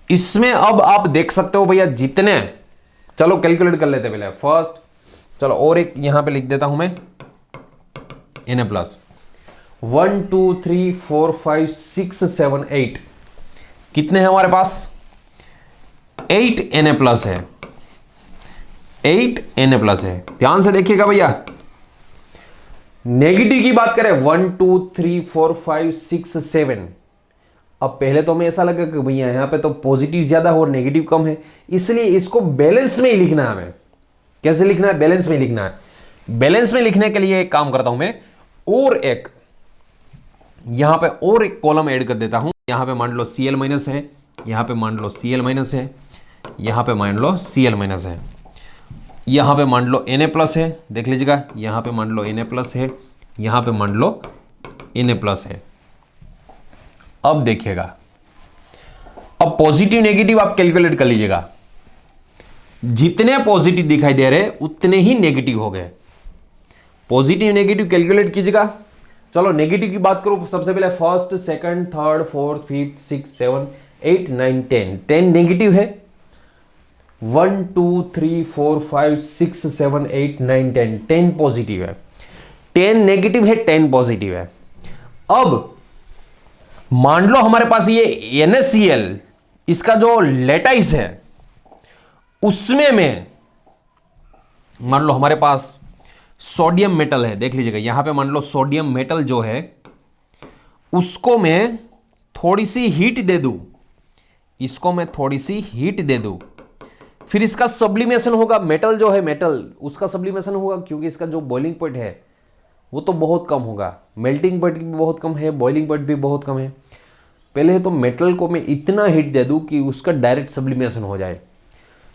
इसमें अब आप देख सकते हो भैया जितने, चलो कैलकुलेट कर लेते पहले फर्स्ट। चलो और एक यहां पे लिख देता हूं मैं Na प्लस। 1 2 3 4 5 6 7 8 कितने हैं हमारे पास? 8 Na प्लस है, 8 Na प्लस है। ध्यान से देखिएगा भैया, नेगेटिव की बात करें 1 2 3 4 5 6 7। अब पहले तो हमें ऐसा लगा कि भैया यहां पे तो पॉजिटिव ज्यादा हो और नेगेटिव कम है, इसलिए इसको बैलेंस में ही लिखना है हमें। कैसे लिखना है? बैलेंस में लिखना है। बैलेंस में लिखने के लिए एक काम करता हूं मैं, और एक यहां पे और एक कॉलम ऐड कर देता हूं। यहां पे मान लो Cl माइनस है, यहां पे मान लो Cl माइनस है, यहां पे मान लो Cl माइनस है, यहां पे मान लो Na प्लस है, देख लीजिएगा, यहां पे मान लो Na प्लस है, यहां पे मान लो Na प्लस है। अब देखिएगा, अब पॉजिटिव नेगेटिव आप कैलकुलेट कर लीजिएगा। जितने पॉजिटिव दिखाई दे रहे उतने ही नेगेटिव हो गए। पॉजिटिव नेगेटिव कैलकुलेट कीजिएगा। चलो नेगेटिव की बात करो, सबसे पहले first second third fourth fifth 6 7 8 9 10। 10 negative है। 1 2 3 4 5 6 7 8 9 10, 10 पॉजिटिव है। 10 नेगेटिव है, 10 पॉजिटिव है। अब मान लो हमारे पास ये NaCl, इसका जो लेटाइस है उसमें में मान लो हमारे पास सोडियम मेटल है, देख लीजिएगा यहां पे मान लो सोडियम मेटल जो है उसको मैं थोड़ी सी हीट दे दूं, इसको मैं थोड़ी सी हीट दे दूं, फिर इसका सब्लिमेशन होगा। मेटल जो है मेटल, उसका सब्लिमेशन होगा, क्योंकि इसका जो बॉइलिंग पॉइंट है वो तो बहुत कम होगा। मेल्टिंग पॉइंट भी बहुत कम है, बॉइलिंग पॉइंट भी बहुत कम है। पहले तो मेटल को मैं इतना हीट दे दूं कि उसका डायरेक्ट सब्लिमेशन हो जाए।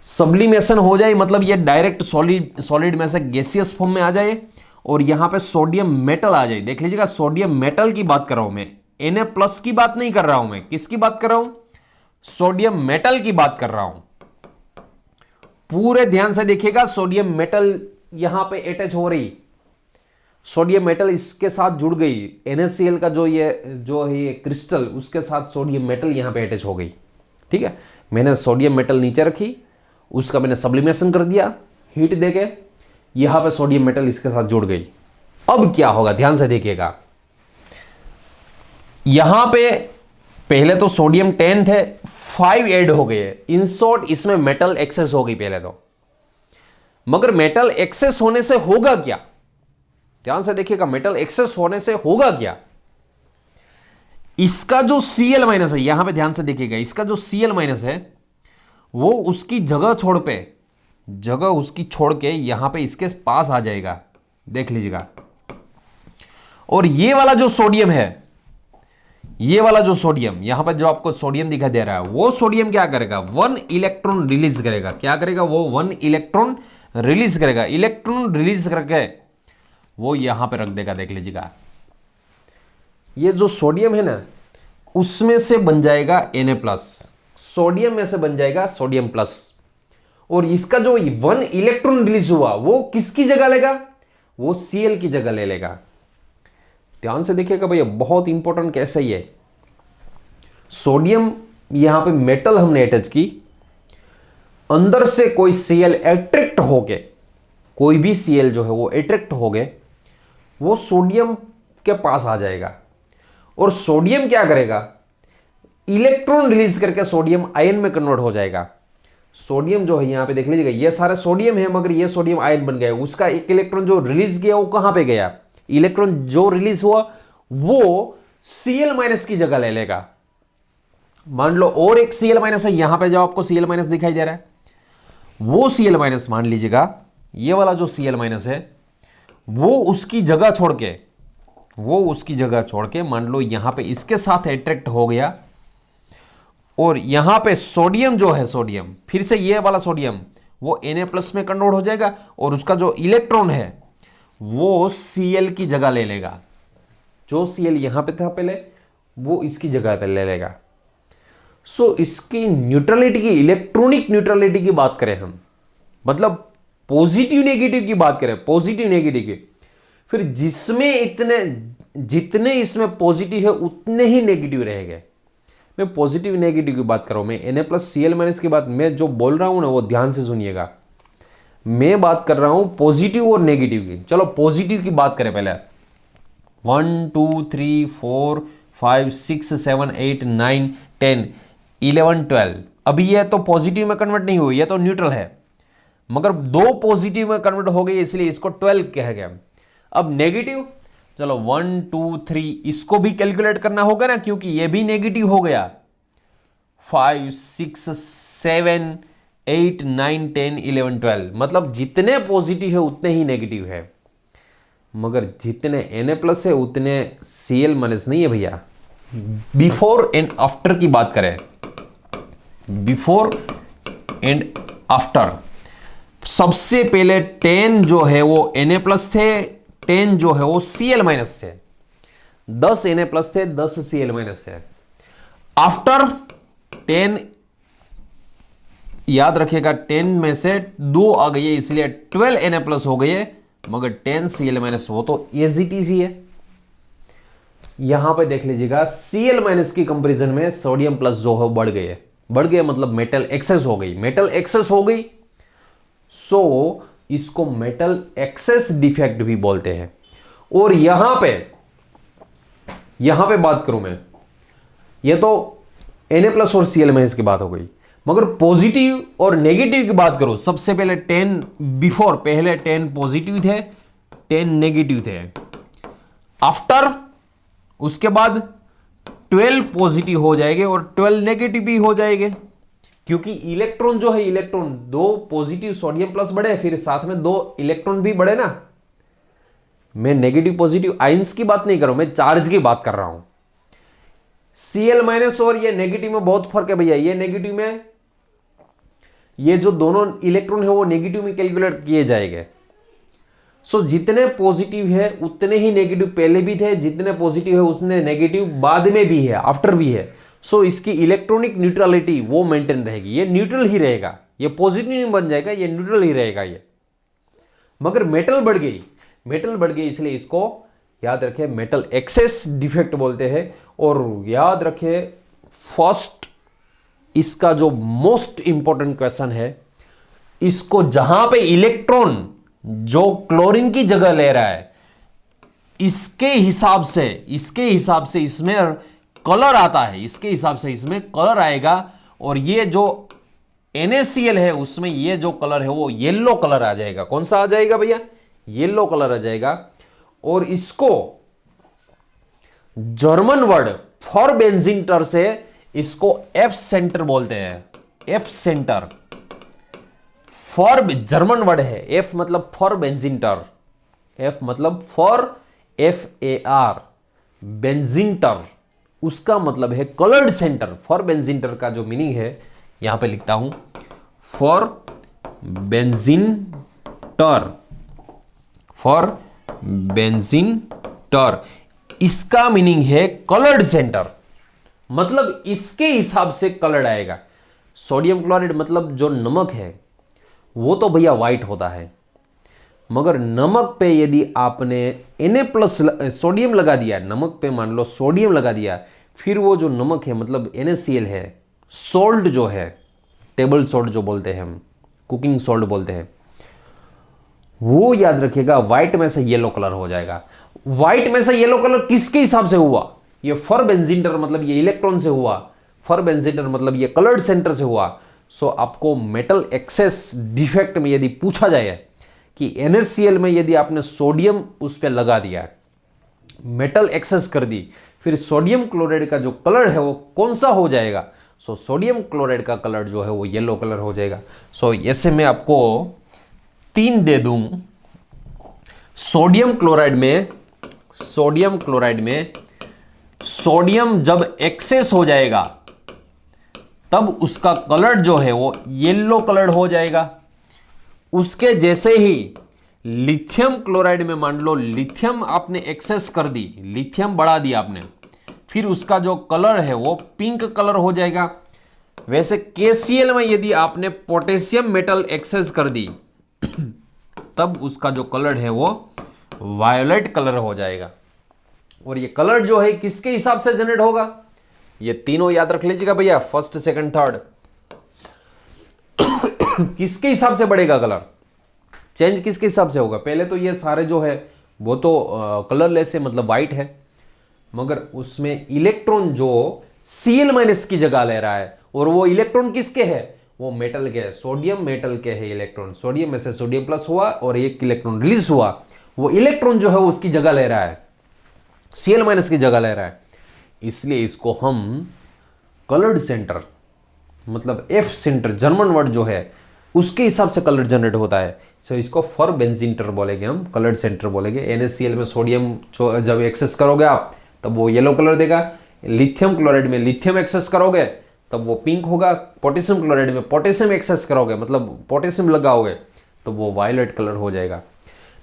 सब्लिमेशन हो जाए मतलब ये डायरेक्ट सॉलिड में से गैसियस फॉर्म में आ जाए और यहां पे सोडियम मेटल आ जाए। देख लीजिएगा, सोडियम मेटल की बात कर रहा हूं मैं, Na प्लस की बात नहीं कर रहा हूं मैं। किसकी बात कर रहा हूं? सोडियम मेटल की बात कर रहा हूं। पूरे ध्यान से देखिएगा, सोडियम मेटल यहां पे अटैच हो रही, सोडियम मेटल इसके साथ जुड़ गई। NaCl का जो है ये क्रिस्टल, उसके साथ सोडियम मेटल यहां पे अटैच हो गई, ठीक है। मैंने सोडियम मेटल नीचे रखी, उसका मैंने सब्लिमेशन कर दिया हीट देके, यहां पे सोडियम मेटल इसके साथ जुड़ गई। अब क्या होगा ध्यान से देखिएगा, यहां पे पहले तो सोडियम 10 थे, 5 ऐड हो गए। इन शॉर्ट इसमें मेटल एक्सेस हो गई पहले तो। मगर मेटल एक्सेस होने से होगा क्या? ध्यान से देखिएगा, मेटल एक्सेस होने से होगा क्या? इसका जो Cl माइनस है, यहां पे ध्यान से देखिएगा, इसका जो Cl माइनस है वो उसकी जगह उसकी छोड़ के यहां पे इसके पास आ जाएगा, देख लीजिएगा। और ये वाला जो सोडियम है, ये वाला जो सोडियम यहां पर जो आपको सोडियम दिखाई दे रहा है, वो सोडियम क्या करेगा? 1 इलेक्ट्रॉन रिलीज करेगा। क्या करेगा? वो 1 इलेक्ट्रॉन रिलीज करेगा। इलेक्ट्रॉन रिलीज करके वो यहां पे रख देगा, देख लीजिएगा। ये जो सोडियम है ना, उसमें से बन जाएगा Na प्लस, सोडियम में से बन जाएगा सोडियम प्लस। और इसका जो 1 इलेक्ट्रॉन रिलीज हुआ वो किसकी जगह लेगा? वो Cl की जगह ले लेगा। ध्यान से देखिएगा भैया, बहुत इंपॉर्टेंट कैसे ही है। सोडियम यहां पे मेटल हमने अटैच की, अंदर से कोई Cl अट्रैक्ट होके, कोई भी Cl जो है वो अट्रैक्ट हो गए, वो सोडियम के पास आ जाएगा। और सोडियम क्या करेगा? इलेक्ट्रॉन रिलीज करके सोडियम आयन में कन्वर्ट हो जाएगा। सोडियम जो है यहाँ पे देख लीजिएगा, ये सारा सोडियम है मगर ये सोडियम आयन बन गया, उसका एक इलेक्ट्रॉन जो रिलीज किया वो कहां पे गया, इलेक्ट्रॉन जो रिलीज हुआ वो Cl- की जगह ले लेगा। मान लो और एक Cl- है, यहां पे जो आपको Cl- दिखाई दे रहा है वो Cl- मान लीजिएगा, ये वाला जो Cl- है वो उसकी जगह छोड़ के मान लो यहां पे इसके साथ अट्रैक्ट हो गया, और यहां पे सोडियम जो है, सोडियम फिर से ये वाला सोडियम वो Na+ में कन्वर्ट हो जाएगा, और उसका जो इलेक्ट्रॉन है वो Cl की जगह ले लेगा, जो Cl यहां पे था पहले वो इसकी जगह पे ले लेगा। सो इसकी न्यूट्रलिटी की, इलेक्ट्रॉनिक न्यूट्रलिटी की बात करें हम, मतलब पॉजिटिव नेगेटिव की बात करें, पॉजिटिव नेगेटिव की, फिर जितने इसमें पॉजिटिव है उतने ही नेगेटिव रहेंगे। मैं पॉजिटिव नेगेटिव की बात कर रहा हूं, मैं Na+Cl- की बात मैं जो बोल रहा हूं ना वो ध्यान से सुनिएगा, मैं बात कर रहा हूं पॉजिटिव और नेगेटिव की। चलो पॉजिटिव की बात करें पहले, 1 2 3 4 5 6 7 8 9 10 11 12। अभी ये तो पॉजिटिव में कन्वर्ट नहीं हुई, ये तो न्यूट्रल है, मगर दो पॉजिटिव में कन्वर्ट हो गई इसलिए इसको 12 कहा गया। अब नेगेटिव, चलो 1 2 3 इसको भी कैलकुलेट करना होगा ना, क्योंकि ये भी नेगेटिव हो गया। 5 6 7 8 9 10 11 12, मतलब जितने पॉजिटिव है उतने ही नेगेटिव है, मगर जितने Na+ है उतने Cl- नहीं है भैया। बिफोर एंड आफ्टर की बात करें, बिफोर एंड आफ्टर, सबसे पहले 10 जो है वो Na+ थे, 10 जो है वो Cl- थे, 10 Na+ थे, 10 Cl- थे। आफ्टर 10, याद रखिएगा 10 में से 2 आ गए इसलिए 12 Na+ हो गए, मगर 10 Cl- वो तो एज इट इज ही है। यहां पे देख लीजिएगा Cl- की कंपैरिजन में सोडियम प्लस जो है बढ़ गए मतलब मेटल एक्सेस हो गई, सो इसको मेटल एक्सेस डिफेक्ट भी बोलते हैं। और यहां पे बात करूं मैं, ये तो Na+ और Cl- की बात हो गई, मगर पॉजिटिव और नेगेटिव की बात करो, सबसे पहले 10 बिफोर, पहले 10 पॉजिटिव थे, 10 नेगेटिव थे। आफ्टर उसके बाद 12 पॉजिटिव हो जाएंगे और 12 नेगेटिव भी हो जाएंगे, क्योंकि इलेक्ट्रॉन जो है, इलेक्ट्रॉन 2 पॉजिटिव सोडियम प्लस बढ़े, फिर साथ में 2 इलेक्ट्रॉन भी बढ़े ना। मैं नेगेटिव पॉजिटिव आयंस की बात नहीं कर रहा हूं, मैं चार्ज की बात कर रहा हूं। Cl- और ये नेगेटिव में बहुत फर्क है भैया। ये नेगेटिव में, ये जो दोनों इलेक्ट्रॉन है वो नेगेटिव में कैलकुलेट किए जाएंगे। सो जितने पॉजिटिव है उतने ही नेगेटिव पहले भी थे, जितने पॉजिटिव है उसने नेगेटिव बाद में भी है, आफ्टर भी है। सो इसकी इलेक्ट्रॉनिक न्यूट्रलिटी वो मेंटेन रहेगी, ये न्यूट्रल ही रहेगा, ये पॉजिटिव नहीं बन जाएगा, ये न्यूट्रल ही रहेगा ये। मगर मेटल बढ़ गई इसलिए इसको याद रखें मेटल एक्सेस डिफेक्ट बोलते हैं। और याद रखें फर्स्ट, इसका जो मोस्ट इंपॉर्टेंट क्वेश्चन है, इसको जहां पे इलेक्ट्रॉन जो क्लोरीन की जगह ले रहा है, इसके हिसाब से इसमें कलर आता है, इसके हिसाब से इसमें कलर आएगा। और ये जो NaCl है उसमें ये जो कलर है वो येलो कलर आ जाएगा। कौन सा आ जाएगा भैया? येलो कलर आ जाएगा। और इसको जर्मन वर्ड फॉर बेंजिंटर से इसको एफ सेंटर बोलते हैं, F centre. For German word है, एफ मतलब फॉर बेंजिंटर, एफ मतलब फॉर, FAR बेंजिंटर, उसका मतलब है कलर्ड सेंटर। फॉर बेंजिंटर का जो मीनिंग है यहां पे लिखता हूं, फॉर बेंजिंटर, फॉर बेंजिंटर, इसका मीनिंग है कलर्ड सेंटर, मतलब इसके हिसाब से कलर्ड आएगा। सोडियम क्लोराइड मतलब जो नमक है वो तो भैया व्हाइट होता है, मगर नमक पे यदि आपने Na+ सोडियम लगा दिया, नमक पे मान लो सोडियम लगा दिया, फिर वो जो नमक है मतलब NaCl है, सोल्ट जो है, टेबल सोल्ट जो बोलते हैं हम, कुकिंग सोल्ट बोलते हैं, वो याद रखिएगा व्हाइट में से येलो कलर हो जाएगा। व्हाइट में से येलो कलर किसके हिसाब से हुआ? ये फॉर बेंजिंटर मतलब ये इलेक्ट्रॉन से हुआ, फॉर बेंजिंटर मतलब ये कलर्ड सेंटर से हुआ। सो आपको मेटल एक्सेस डिफेक्ट में यदि पूछा जाए कि NaCl में यदि आपने सोडियम उस पर लगा दिया, मेटल एक्सेस कर दी, फिर सोडियम क्लोराइड का जो कलर है वो कौन सा हो जाएगा? सो सोडियम क्लोराइड का कलर जो है वो येलो कलर हो जाएगा। सो ऐसे मैं आपको 3 दे दूं। सोडियम क्लोराइड में सोडियम जब एक्सेस हो जाएगा तब उसका कलर जो है वो येलो कलर हो जाएगा। उसके जैसे ही लिथियम क्लोराइड में मान लो लिथियम आपने एक्सेस कर दी, लिथियम बढ़ा दिया आपने, फिर उसका जो कलर है वो पिंक कलर हो जाएगा। वैसे KCl में यदि आपने पोटेशियम मेटल एक्सेस कर दी तब उसका जो कलर है वो वायोलेट कलर हो जाएगा। और ये कलर जो है किसके हिसाब से जनरेट होगा? ये तीनों याद रख लीजिएगा भैया, फर्स्ट सेकंड थर्ड। किसके हिसाब से बढ़ेगा कलर? चेंज किसके हिसाब से होगा? पहले तो ये सारे जो है वो तो कलरलेस है, मतलब वाइट है, मगर उसमें इलेक्ट्रॉन जो Cl- की जगह ले रहा है, और वो इलेक्ट्रॉन किसके है? वो मेटल के है, सोडियम मेटल के है इलेक्ट्रॉन। सोडियम में से सोडियम प्लस हुआ और एक इलेक्ट्रॉन रिलीज हुआ, वो इलेक्ट्रॉन जो है उसकी जगह ले रहा है, Cl- की जगह ले रहा है। इसलिए इसको हम कलर्ड सेंटर, मतलब F सेंटर जर्मन वर्ड जो है उसके हिसाब से कलर जनरेट होता है। सो इसको फॉर बेंजीनटर बोलेंगे, हम कलर्ड सेंटर बोलेंगे। NaCl में सोडियम जब एक्सेस करोगे आप तब वो येलो कलर देगा, लिथियम क्लोराइड में लिथियम एक्सेस करोगे तब वो पिंक होगा, पोटेशियम क्लोराइड में पोटेशियम एक्सेस करोगे मतलब पोटेशियम लगाओगे तो वो वायलेट कलर हो जाएगा।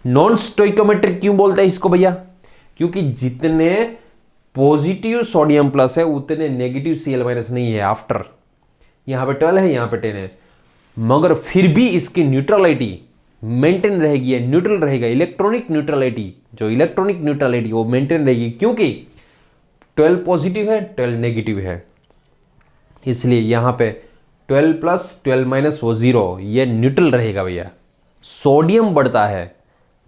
नॉन स्टोइकोमेट्रिक क्यों बोलते हैं इसको भैया? क्योंकि जितने पॉजिटिव सोडियम प्लस है उतने नेगेटिव Cl- नहीं है आफ्टर। यहां पे 12 है, यहां पे 10 है, मगर फिर भी इसकी न्यूट्रलिटी मेंटेन रहेगी, न्यूट्रल रहेगा। इलेक्ट्रॉनिक न्यूट्रलिटी, जो इलेक्ट्रॉनिक न्यूट्रलिटी वो मेंटेन रहेगी, क्योंकि 12 पॉजिटिव है 12 नेगेटिव है। इसलिए यहां पे 12 प्लस 12 माइनस वो 0, ये न्यूट्रल रहेगा भैया। सोडियम बढ़ता है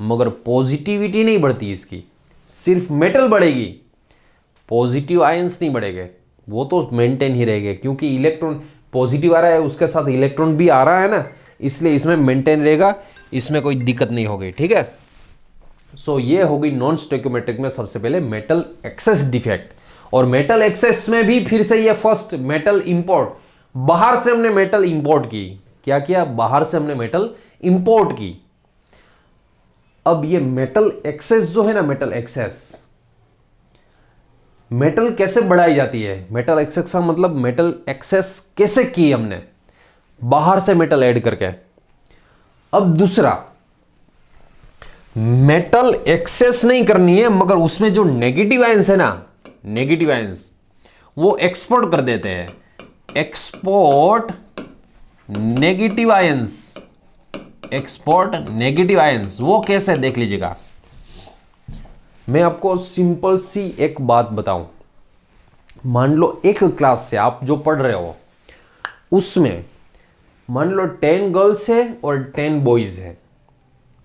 मगर पॉजिटिविटी नहीं बढ़ती इसकी, सिर्फ मेटल बढ़ेगी, पॉजिटिव आयंस नहीं बढ़ेंगे, वो तो मेंटेन ही रहेंगे। क्योंकि इलेक्ट्रॉन पॉजिटिव आ रहा है उसके साथ इलेक्ट्रॉन भी आ रहा है ना, इसलिए इसमें मेंटेन रहेगा, इसमें कोई दिक्कत नहीं होगी। ठीक है, सो ये होगी नॉन स्टोइकोमेट्रिक में सबसे पहले मेटल एक्सेस डिफेक्ट। और मेटल एक्सेस में भी फिर से ये फर्स्ट मेटल इंपोर्ट, बाहर से हमने मेटल इंपोर्ट की। क्या किया? बाहर से हमने मेटल इंपोर्ट की। अब ये मेटल एक्सेस जो है ना, मेटल एक्सेस, मेटल कैसे बढ़ाई जाती है? मेटल एक्सेस का मतलब मेटल एक्सेस कैसे की हमने? बाहर से मेटल ऐड करके। अब दूसरा, मेटल एक्सेस नहीं करनी है मगर उसमें जो नेगेटिव आयंस है ना, नेगेटिव आयंस वो एक्सपोर्ट कर देते हैं। Export negative ions, export negative ions, वो कैसे देख लीजिएगा। मैं आपको सिंपल सी एक बात बताऊं। मान लो एक क्लास से आप जो पढ़ रहे हो उसमें मान लो 10 गर्ल्स है और 10 बॉयज है।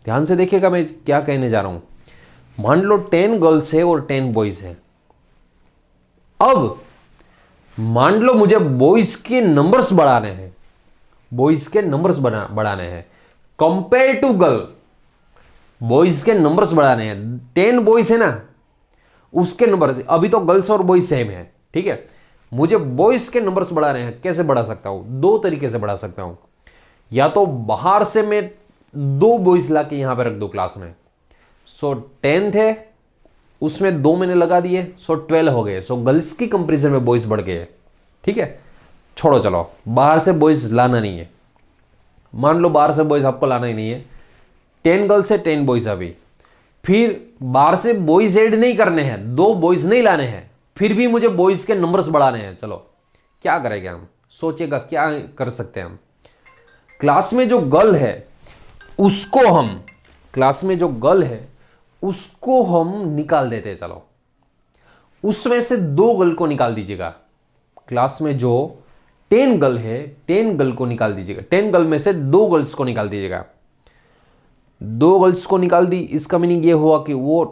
ध्यान से देखिएगा मैं क्या कहने जा रहा हूं। मान लो 10 गर्ल्स है और 10 बॉयज है। अब मान लो मुझे बॉयज के नंबर्स बढ़ाने हैं, बॉयज के नंबर्स बढ़ाने हैं कंपेयर टू गर्ल। बॉयज के नंबर्स बढ़ाने हैं, 10 बॉयज है ना, उसके नंबर, अभी तो गर्ल्स और बॉयज सेम है, ठीक है। मुझे बॉयज के नंबर्स बढ़ाने हैं, कैसे बढ़ा सकता हूं? 2 तरीके से बढ़ा सकता हूं। या तो बाहर से मैं 2 बॉयज ला के यहां पर रख दो क्लास में। सो 10 थे, उसमें 2 मैंने लगा दिए, सो 12 हो गए। सो गर्ल्स की कंपेरिजन में बॉयज बढ़ गए, ठीक है। छोड़ो, चलो बाहर से बॉयज लाना नहीं है। मान लो बाहर से बॉयज आपको लाना ही नहीं है, 10 गर्ल्स है 10 बॉयज। अभी फिर बाहर से बॉयज ऐड नहीं करने हैं, 2 बॉयज नहीं लाने हैं, फिर भी मुझे बॉयज के नंबर्स बढ़ाने हैं। चलो क्या करेंगे हम? सोचेगा क्या कर सकते हैं हम। क्लास में जो गर्ल है उसको हम, क्लास में जो गर्ल है उसको हम निकाल देते हैं। चलो उसमें से 2 गर्ल को निकाल दीजिएगा। क्लास में जो 10 गर्ल है 10 गर्ल को निकाल दीजिएगा। 10 गर्ल में से 2 गर्ल्स को निकाल दीजिएगा। 2 गर्ल्स को निकाल दी, इसका मीनिंग ये हुआ कि वो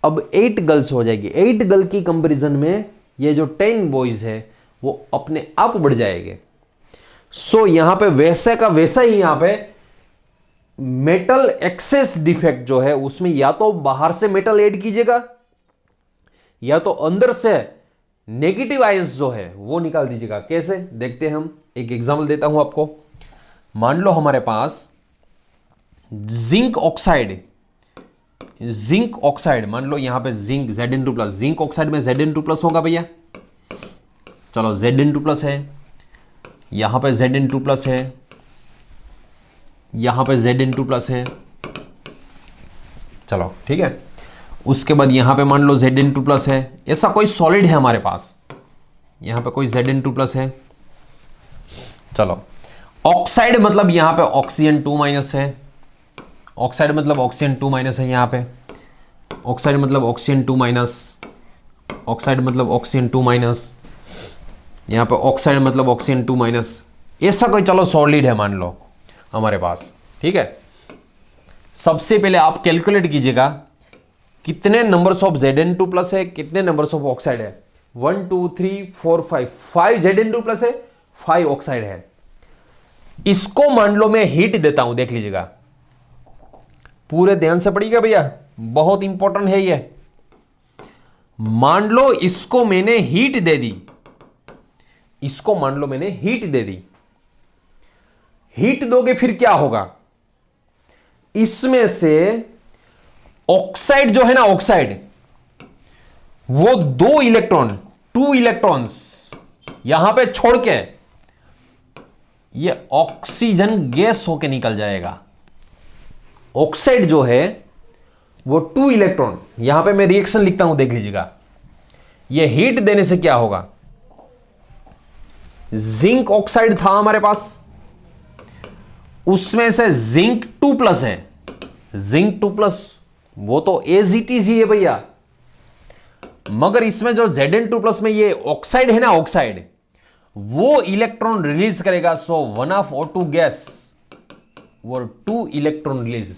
अब 8 गर्ल्स हो जाएगी। 8 गर्ल की कंपैरिजन में ये जो 10 बॉयज है वो अपने आप बढ़ जाएंगे। सो यहां पे वैसे का वैसा ही यहां पे मेटल एक्सेस डिफेक्ट जो है उसमें या तो बाहर से मेटल ऐड कीजिएगा या तो अंदर से नेगेटिव आयंस जो है वो निकाल दीजिएगा। कैसे देखते हैं हम, एक एग्जांपल देता हूं आपको। मान लो हमारे पास जिंक ऑक्साइड मान लो यहां पे जिंक Zn2+, जिंक ऑक्साइड में Zn2+ होगा भैया। चलो Zn2+ है, यहां पे Zn2+ है, यहां पे Zn2+ है। चलो ठीक है, उसके बाद यहां पे मान लो Zn2+ है। ऐसा कोई सॉलिड है हमारे पास, यहां पे कोई Zn2+ है। चलो ऑक्साइड मतलब यहां पे ऑक्सीजन 2- है, ऑक्साइड मतलब ऑक्सीजन 2- है यहां पे, ऑक्साइड मतलब ऑक्सीजन 2-, ऑक्साइड मतलब ऑक्सीजन 2-, यहां पे ऑक्साइड मतलब ऑक्सीजन 2-। ऐसा कोई चलो सॉलिड है मान लो हमारे पास, ठीक है। सबसे पहले आप कैलकुलेट कीजिएगा कितने नंबर्स ऑफ Zn2+ है, कितने नंबर्स ऑफ ऑक्साइड है। 1 2 3 4 5, 5 Zn2+ है, 5 ऑक्साइड है। इसको मान लो मैं हीट देता हूं, देख लीजिएगा, पूरे ध्यान से पढ़िएगा भैया, बहुत इंपॉर्टेंट है ये। मान लो इसको मैंने हीट दे दी, इसको मान लो मैंने हीट दे दी। हीट दोगे फिर क्या होगा, इसमें से ऑक्साइड जो है ना, ऑक्साइड वो 2 इलेक्ट्रॉन, 2 इलेक्ट्रॉन्स यहां पे छोड़ के ये ऑक्सीजन गैस होके निकल जाएगा। ऑक्साइड जो है वो 2 इलेक्ट्रॉन, यहां पे मैं रिएक्शन लिखता हूं, देख लीजिएगा। ये हीट देने से क्या होगा, जिंक ऑक्साइड था हमारे पास, उसमें से जिंक 2+ है, जिंक 2+ वो तो एज इट इज ही है भैया। मगर इसमें जो Zn2+ में ये ऑक्साइड है ना, ऑक्साइड वो इलेक्ट्रॉन रिलीज करेगा। सो 1 ऑफ O2 गैस वो 2 इलेक्ट्रॉन रिलीज।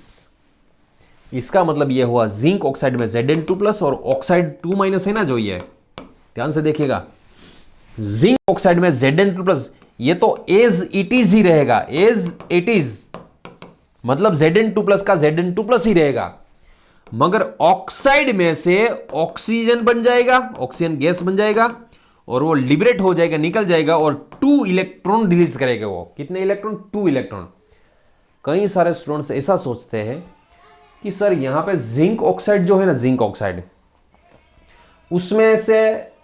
इसका मतलब ये हुआ जिंक ऑक्साइड में Zn2+ और ऑक्साइड 2- है ना जो, ये ध्यान से देखिएगा, जिंक ऑक्साइड में Zn2+, ये तो एज इट इज ही रहेगा, एज इट इज मतलब Zn2+ का Zn2+ ही रहेगा। मगर ऑक्साइड में से ऑक्सीजन बन जाएगा, ऑक्सीजन गैस बन जाएगा और वो लिबरेट हो जाएगा, निकल जाएगा और 2 इलेक्ट्रॉन रिलीज करेगा। वो कितने इलेक्ट्रॉन, 2 इलेक्ट्रॉन। कई सारे स्टूडेंट्स ऐसा सोचते हैं कि सर यहां पे जिंक ऑक्साइड जो है ना, जिंक ऑक्साइड, उसमें से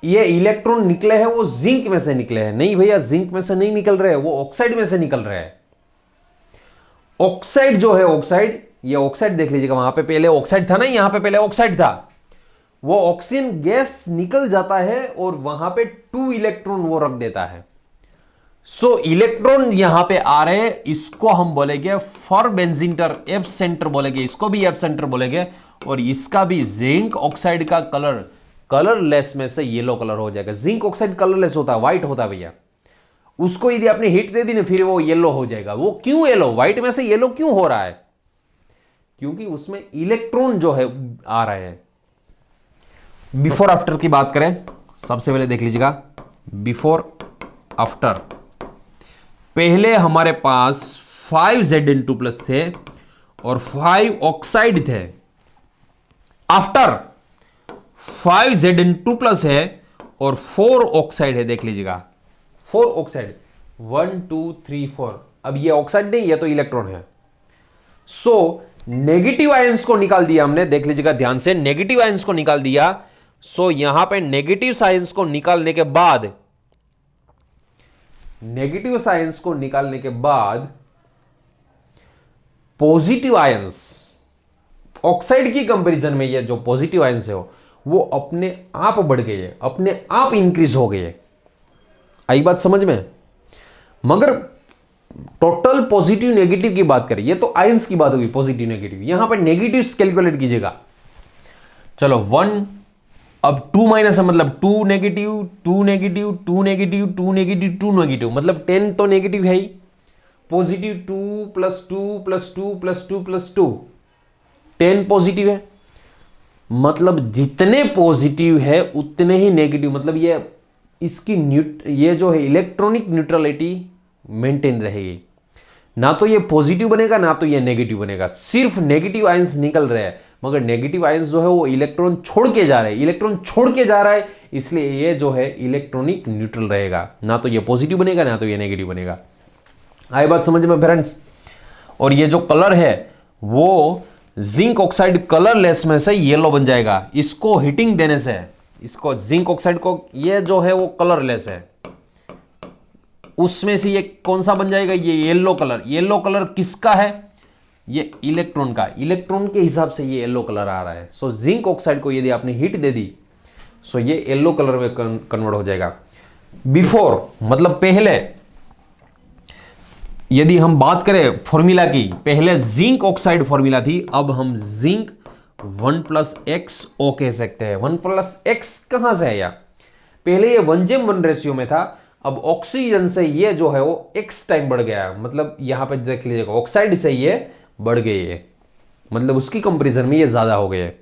ये इलेक्ट्रॉन निकले हैं वो जिंक में से निकले हैं। नहीं भैया, जिंक में से नहीं निकल रहे हैं, वो ऑक्साइड में से निकल रहे हैं। ऑक्साइड जो है, ऑक्साइड, ये ऑक्साइड देख लीजिएगा, वहां पे पहले ऑक्साइड था ना, यहां पे पहले ऑक्साइड था, वो ऑक्सीजन गैस निकल जाता है और वहां पे 2 इलेक्ट्रॉन वो रख देता है। सो इलेक्ट्रॉन यहां पे आ रहे हैं, इसको हम बोलेंगे फॉर बेंजिंटर, एफ सेंटर बोलेंगे, इसको भी एफ सेंटर बोलेंगे। और इसका भी जिंक ऑक्साइड का कलर कलरलेस में से येलो कलर हो जाएगा। जिंक ऑक्साइड कलरलेस होता है, व्हाइट होता है भैया। उसको यदि आपने हीट दे दी ना, फिर वो येलो हो जाएगा। वो क्यों येलो, व्हाइट में से येलो क्यों हो रहा है, क्योंकि उसमें इलेक्ट्रॉन जो है आ रहे हैं। बिफोर आफ्टर की बात करें, सबसे पहले देख लीजिएगा बिफोर आफ्टर। पहले हमारे पास 5 Zn2+ थे और 5 ऑक्साइड थे। आफ्टर 5 Zn2+ है और 4 ऑक्साइड है, देख लीजिएगा 4 ऑक्साइड, 1 2 3 4। अब ये ऑक्साइड नहीं, ये तो इलेक्ट्रॉन है। सो नेगेटिव आयंस को निकाल दिया हमने, देख लीजिएगा ध्यान से, नेगेटिव आयंस को निकाल दिया। सो यहां पे नेगेटिव साइंस को निकालने के बाद, नेगेटिव साइंस को निकालने के बाद पॉजिटिव आयंस, ऑक्साइड की कंपैरिजन में ये जो पॉजिटिव आयंस है वो अपने आप बढ़ गए, अपने आप इंक्रीज हो गए। आई बात समझ में। मगर टोटल पॉजिटिव नेगेटिव की बात करें, ये तो आयंस की बात होगी, पॉजिटिव नेगेटिव। यहां पर नेगेटिव कैलकुलेट कीजिएगा। चलो 1, अब 2- है मतलब 2 negative, 2 negative, 2 negative, 2 negative, 2 negative, मतलब 10 तो नेगेटिव है ही। पॉजिटिव 2 + 2 + 2 + 2 + 2, 10 पॉजिटिव है। मतलब जितने पॉजिटिव है उतने ही नेगेटिव, मतलब ये इसकी ये जो है इलेक्ट्रॉनिक न्यूट्रलिटी मेंटेन रहेगी। ना तो ये पॉजिटिव बनेगा ना तो ये नेगेटिव बनेगा, सिर्फ नेगेटिव आयंस निकल रहे हैं, मगर नेगेटिव आयंस जो है वो इलेक्ट्रॉन छोड़ के जा रहे हैं, इलेक्ट्रॉन छोड़ के जा रहा है, इसलिए ये जो है इलेक्ट्रॉनिक न्यूट्रल रहेगा, ना तो ये पॉजिटिव बनेगा ना तो ये नेगेटिव बनेगा। आई बात समझ में फ्रेंड्स? और ये जो कलर है वो जिंक ऑक्साइड कलरलेस में से येलो बन जाएगा, इसको हीटिंग देने से, इसको जिंक ऑक्साइड को, ये जो है वो कलरलेस है, उसमें से ये कौन सा बन जाएगा, ये येलो कलर। येलो कलर किसका है? ये इलेक्ट्रॉन का, इलेक्ट्रॉन के हिसाब से ये येलो कलर आ रहा है। सो जिंक ऑक्साइड को यदि आपने हीट दे दी सो ये येलो कलर में कन्वर्ट हो जाएगा। बिफोर मतलब पहले यदि हम बात करें फॉर्मूला की, पहले जिंक ऑक्साइड फॉर्मूला थी, अब हम जिंक 1+Xo कह सकते हैं। 1+X कहां से है यार? पहले ये 1:1 रेशियो में था, अब ऑक्सीजन से ये जो है वो X टाइम बढ़ गया है, मतलब यहां पे देख लीजिएगा ऑक्साइड से ये बढ़ गई है, मतलब उसकी कंपैरिजन में ये ज्यादा हो गए।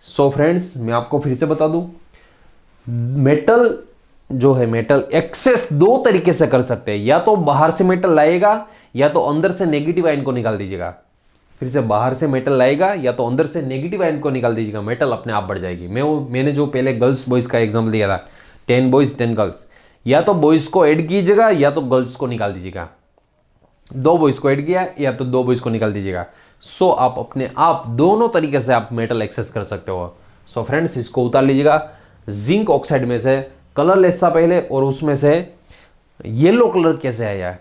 सो फ्रेंड्स मैं आपको फिर से बता दूं, मेटल जो है, मेटल एक्सेस दो तरीके से कर सकते हैं, या तो बाहर से मेटल लाएगा या तो अंदर से नेगेटिव आयन को निकाल दीजिएगा। फिर से बाहर से मेटल लाएगा या तो अंदर से नेगेटिव आयन को निकाल दीजिएगा, मेटल अपने आप बढ़ जाएगी। मैंने जो पहले गर्ल्स बॉयज का एग्जाम्पल दिया था, 10 बॉयज 10 गर्ल्स, या तो बॉयज को ऐड कीजिएगा या तो गर्ल्स को निकाल दीजिएगा। 2 बॉयज को ऐड किया या तो 2 बॉयज को निकाल दीजिएगा। सो आप अपने आप दोनों तरीके से आप मेटल एक्सेस कर सकते हो। सो फ्रेंड्स इसको उतार लीजिएगा, जिंक ऑक्साइड में से कलरलेस था पहले और उसमें से येलो कलर कैसे आया,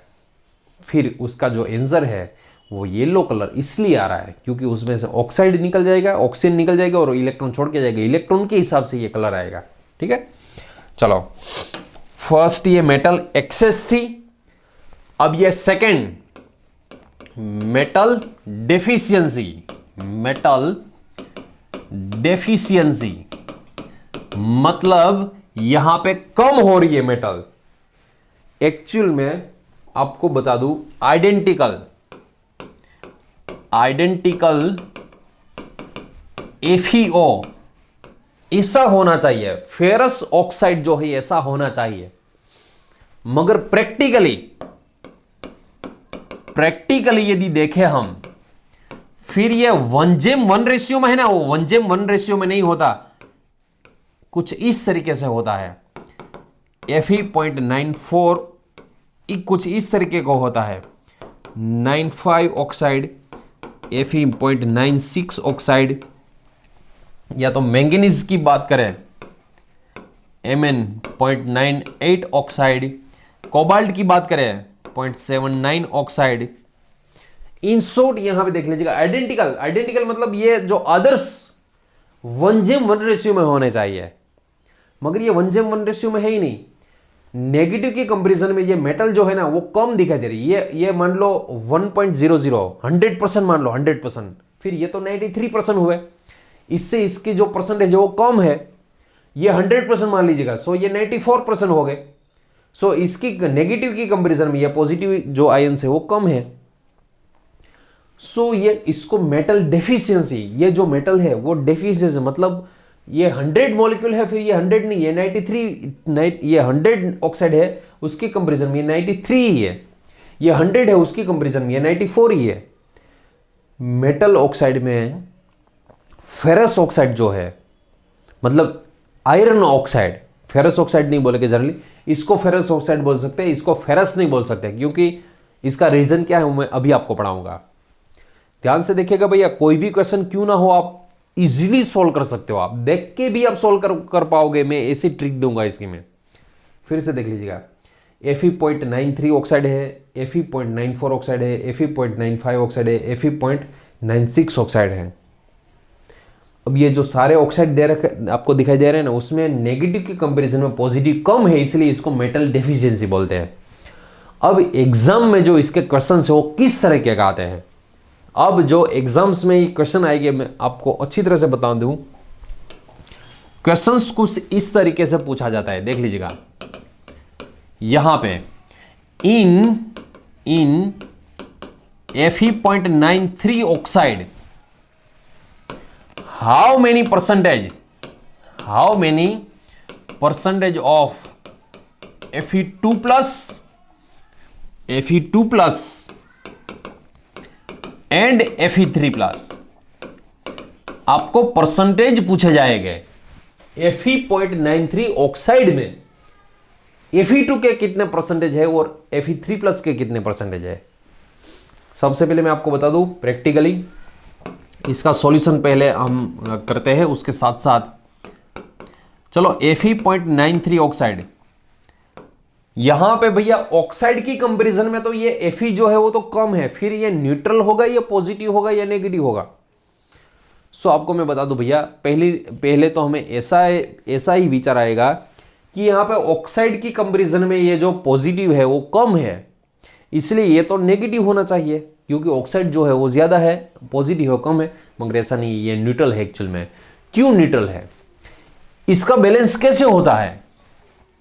फिर उसका जो आंसर है वो येलो कलर इसलिए आ रहा है क्योंकि उसमें से ऑक्साइड निकल जाएगा, ऑक्सीजन निकल जाएगा और इलेक्ट्रॉन छोड़ के जाएगा, इलेक्ट्रॉन के हिसाब से ये कलर आएगा। ठीक है, चलो फर्स्ट ये मेटल एक्सेस थी, अब ये second metal deficiency. Metal deficiency मतलब यहां पे कम हो रही है मेटल। एक्चुअल में आपको बता दूं, आइडेंटिकल FeO ऐसा होना चाहिए, फेरस ऑक्साइड जो है ऐसा होना चाहिए, मगर प्रैक्टिकली यदि देखें हम, फिर ये 1:1 रेशियो में है ना, वो 1:1 रेशियो में नहीं होता, कुछ इस तरीके से होता है। Fe.94 कुछ इस तरीके को होता है, 95 ऑक्साइड, Fe.96 ऑक्साइड, या तो मैंगनीज की बात करें Mn.98 ऑक्साइड, कोबाल्ट की बात करें 0.79 ऑक्साइड। इन शॉर्ट यहां पे देख लीजिएगा आइडेंटिकल मतलब ये जो आदर्श 1:1 रेशियो में होने चाहिए, मगर ये 1:1 रेशियो में है ही नहीं। नेगेटिव की कंपैरिजन में ये मेटल जो है ना वो कम दिखाई दे रही है। ये मान लो 1.00, 100% मान लो 100%, फिर ये तो 93% हुए, इससे इसकी जो परसेंटेज है वो कम है, ये 100% मान लीजिएगा, सो ये 94% हो गए। सो इसकी नेगेटिव की कंपैरिजन में ये पॉजिटिव जो आयन है वो कम है। सो ये इसको मेटल डेफिशिएंसी, ये जो मेटल है वो डेफिशिएंसी मतलब ये 100 मॉलिक्यूल है, फिर ये 100 नहीं है 93, ये 100 ऑक्साइड है उसकी कंपैरिजन में ये 93 ही है, ये 100 है उसकी कंपैरिजन में ये 94 ही है। मेटल ऑक्साइड में फेरस ऑक्साइड जो है, मतलब आयरन ऑक्साइड, फेरस ऑक्साइड नहीं बोलेंगे जनरली, इसको फेरस ऑक्साइड बोल सकते हैं, इसको फेरस नहीं बोल सकते, क्योंकि इसका रीजन क्या है मैं अभी आपको पढ़ाऊंगा। ध्यान से देखिएगा भैया, कोई भी क्वेश्चन क्यों ना हो आप इजीली सॉल्व कर सकते हो, आप देख के भी आप सॉल्व कर पाओगे। मैं ऐसी ट्रिक दूंगा इसकी में, फिर से देख लीजिएगा। Fe.93 ऑक्साइड है, Fe.94 ऑक्साइड है, Fe.95 ऑक्साइड है, Fe.96 ऑक्साइड है। अब ये जो सारे ऑक्साइड दे रखे आपको दिखाई दे रहे हैं ना, उसमें नेगेटिव की कंपैरिजन में पॉजिटिव कम है, इसलिए इसको मेटल डेफिशिएंसी बोलते हैं। अब एग्जाम में जो इसके क्वेश्चन है वो किस तरह के आते हैं, अब जो एग्जाम्स में ये क्वेश्चन आएंगे मैं आपको अच्छी तरह से बता दूं। क्वेश्चंस कुछ इस तरीके से पूछा जाता है, देख लीजिएगा यहां पे इन Fe.93 oxide how many percentage of Fe2+ Fe2+ and Fe3+, आपको परसेंटेज पूछे जाएंगे। Fe.93 ऑक्साइड में Fe2 के कितने परसेंटेज है और Fe3+ के कितने परसेंटेज है। सबसे पहले मैं आपको बता दूं प्रैक्टिकली, इसका सॉल्यूशन पहले हम करते हैं, उसके साथ साथ चलो Fe.93 ऑक्साइड, यहां पे भैया ऑक्साइड की कंपैरिजन में तो ये Fe जो है वो तो कम है, फिर ये न्यूट्रल होगा या पॉजिटिव होगा या नेगेटिव होगा। सो आपको मैं बता दूं भैया, पहले तो हमें ऐसा ही विचार आएगा कि यहां पे ऑक्साइड की कंपैरिजन में ये जो पॉजिटिव है वो कम है, इसलिए ये तो नेगेटिव होना चाहिए, क्योंकि ऑक्साइड जो है वो ज्यादा है, पॉजिटिव है कम है। मगर ऐसा नहीं, ये न्यूट्रल है एक्चुअल में। क्यों न्यूट्रल है, इसका बैलेंस कैसे होता है?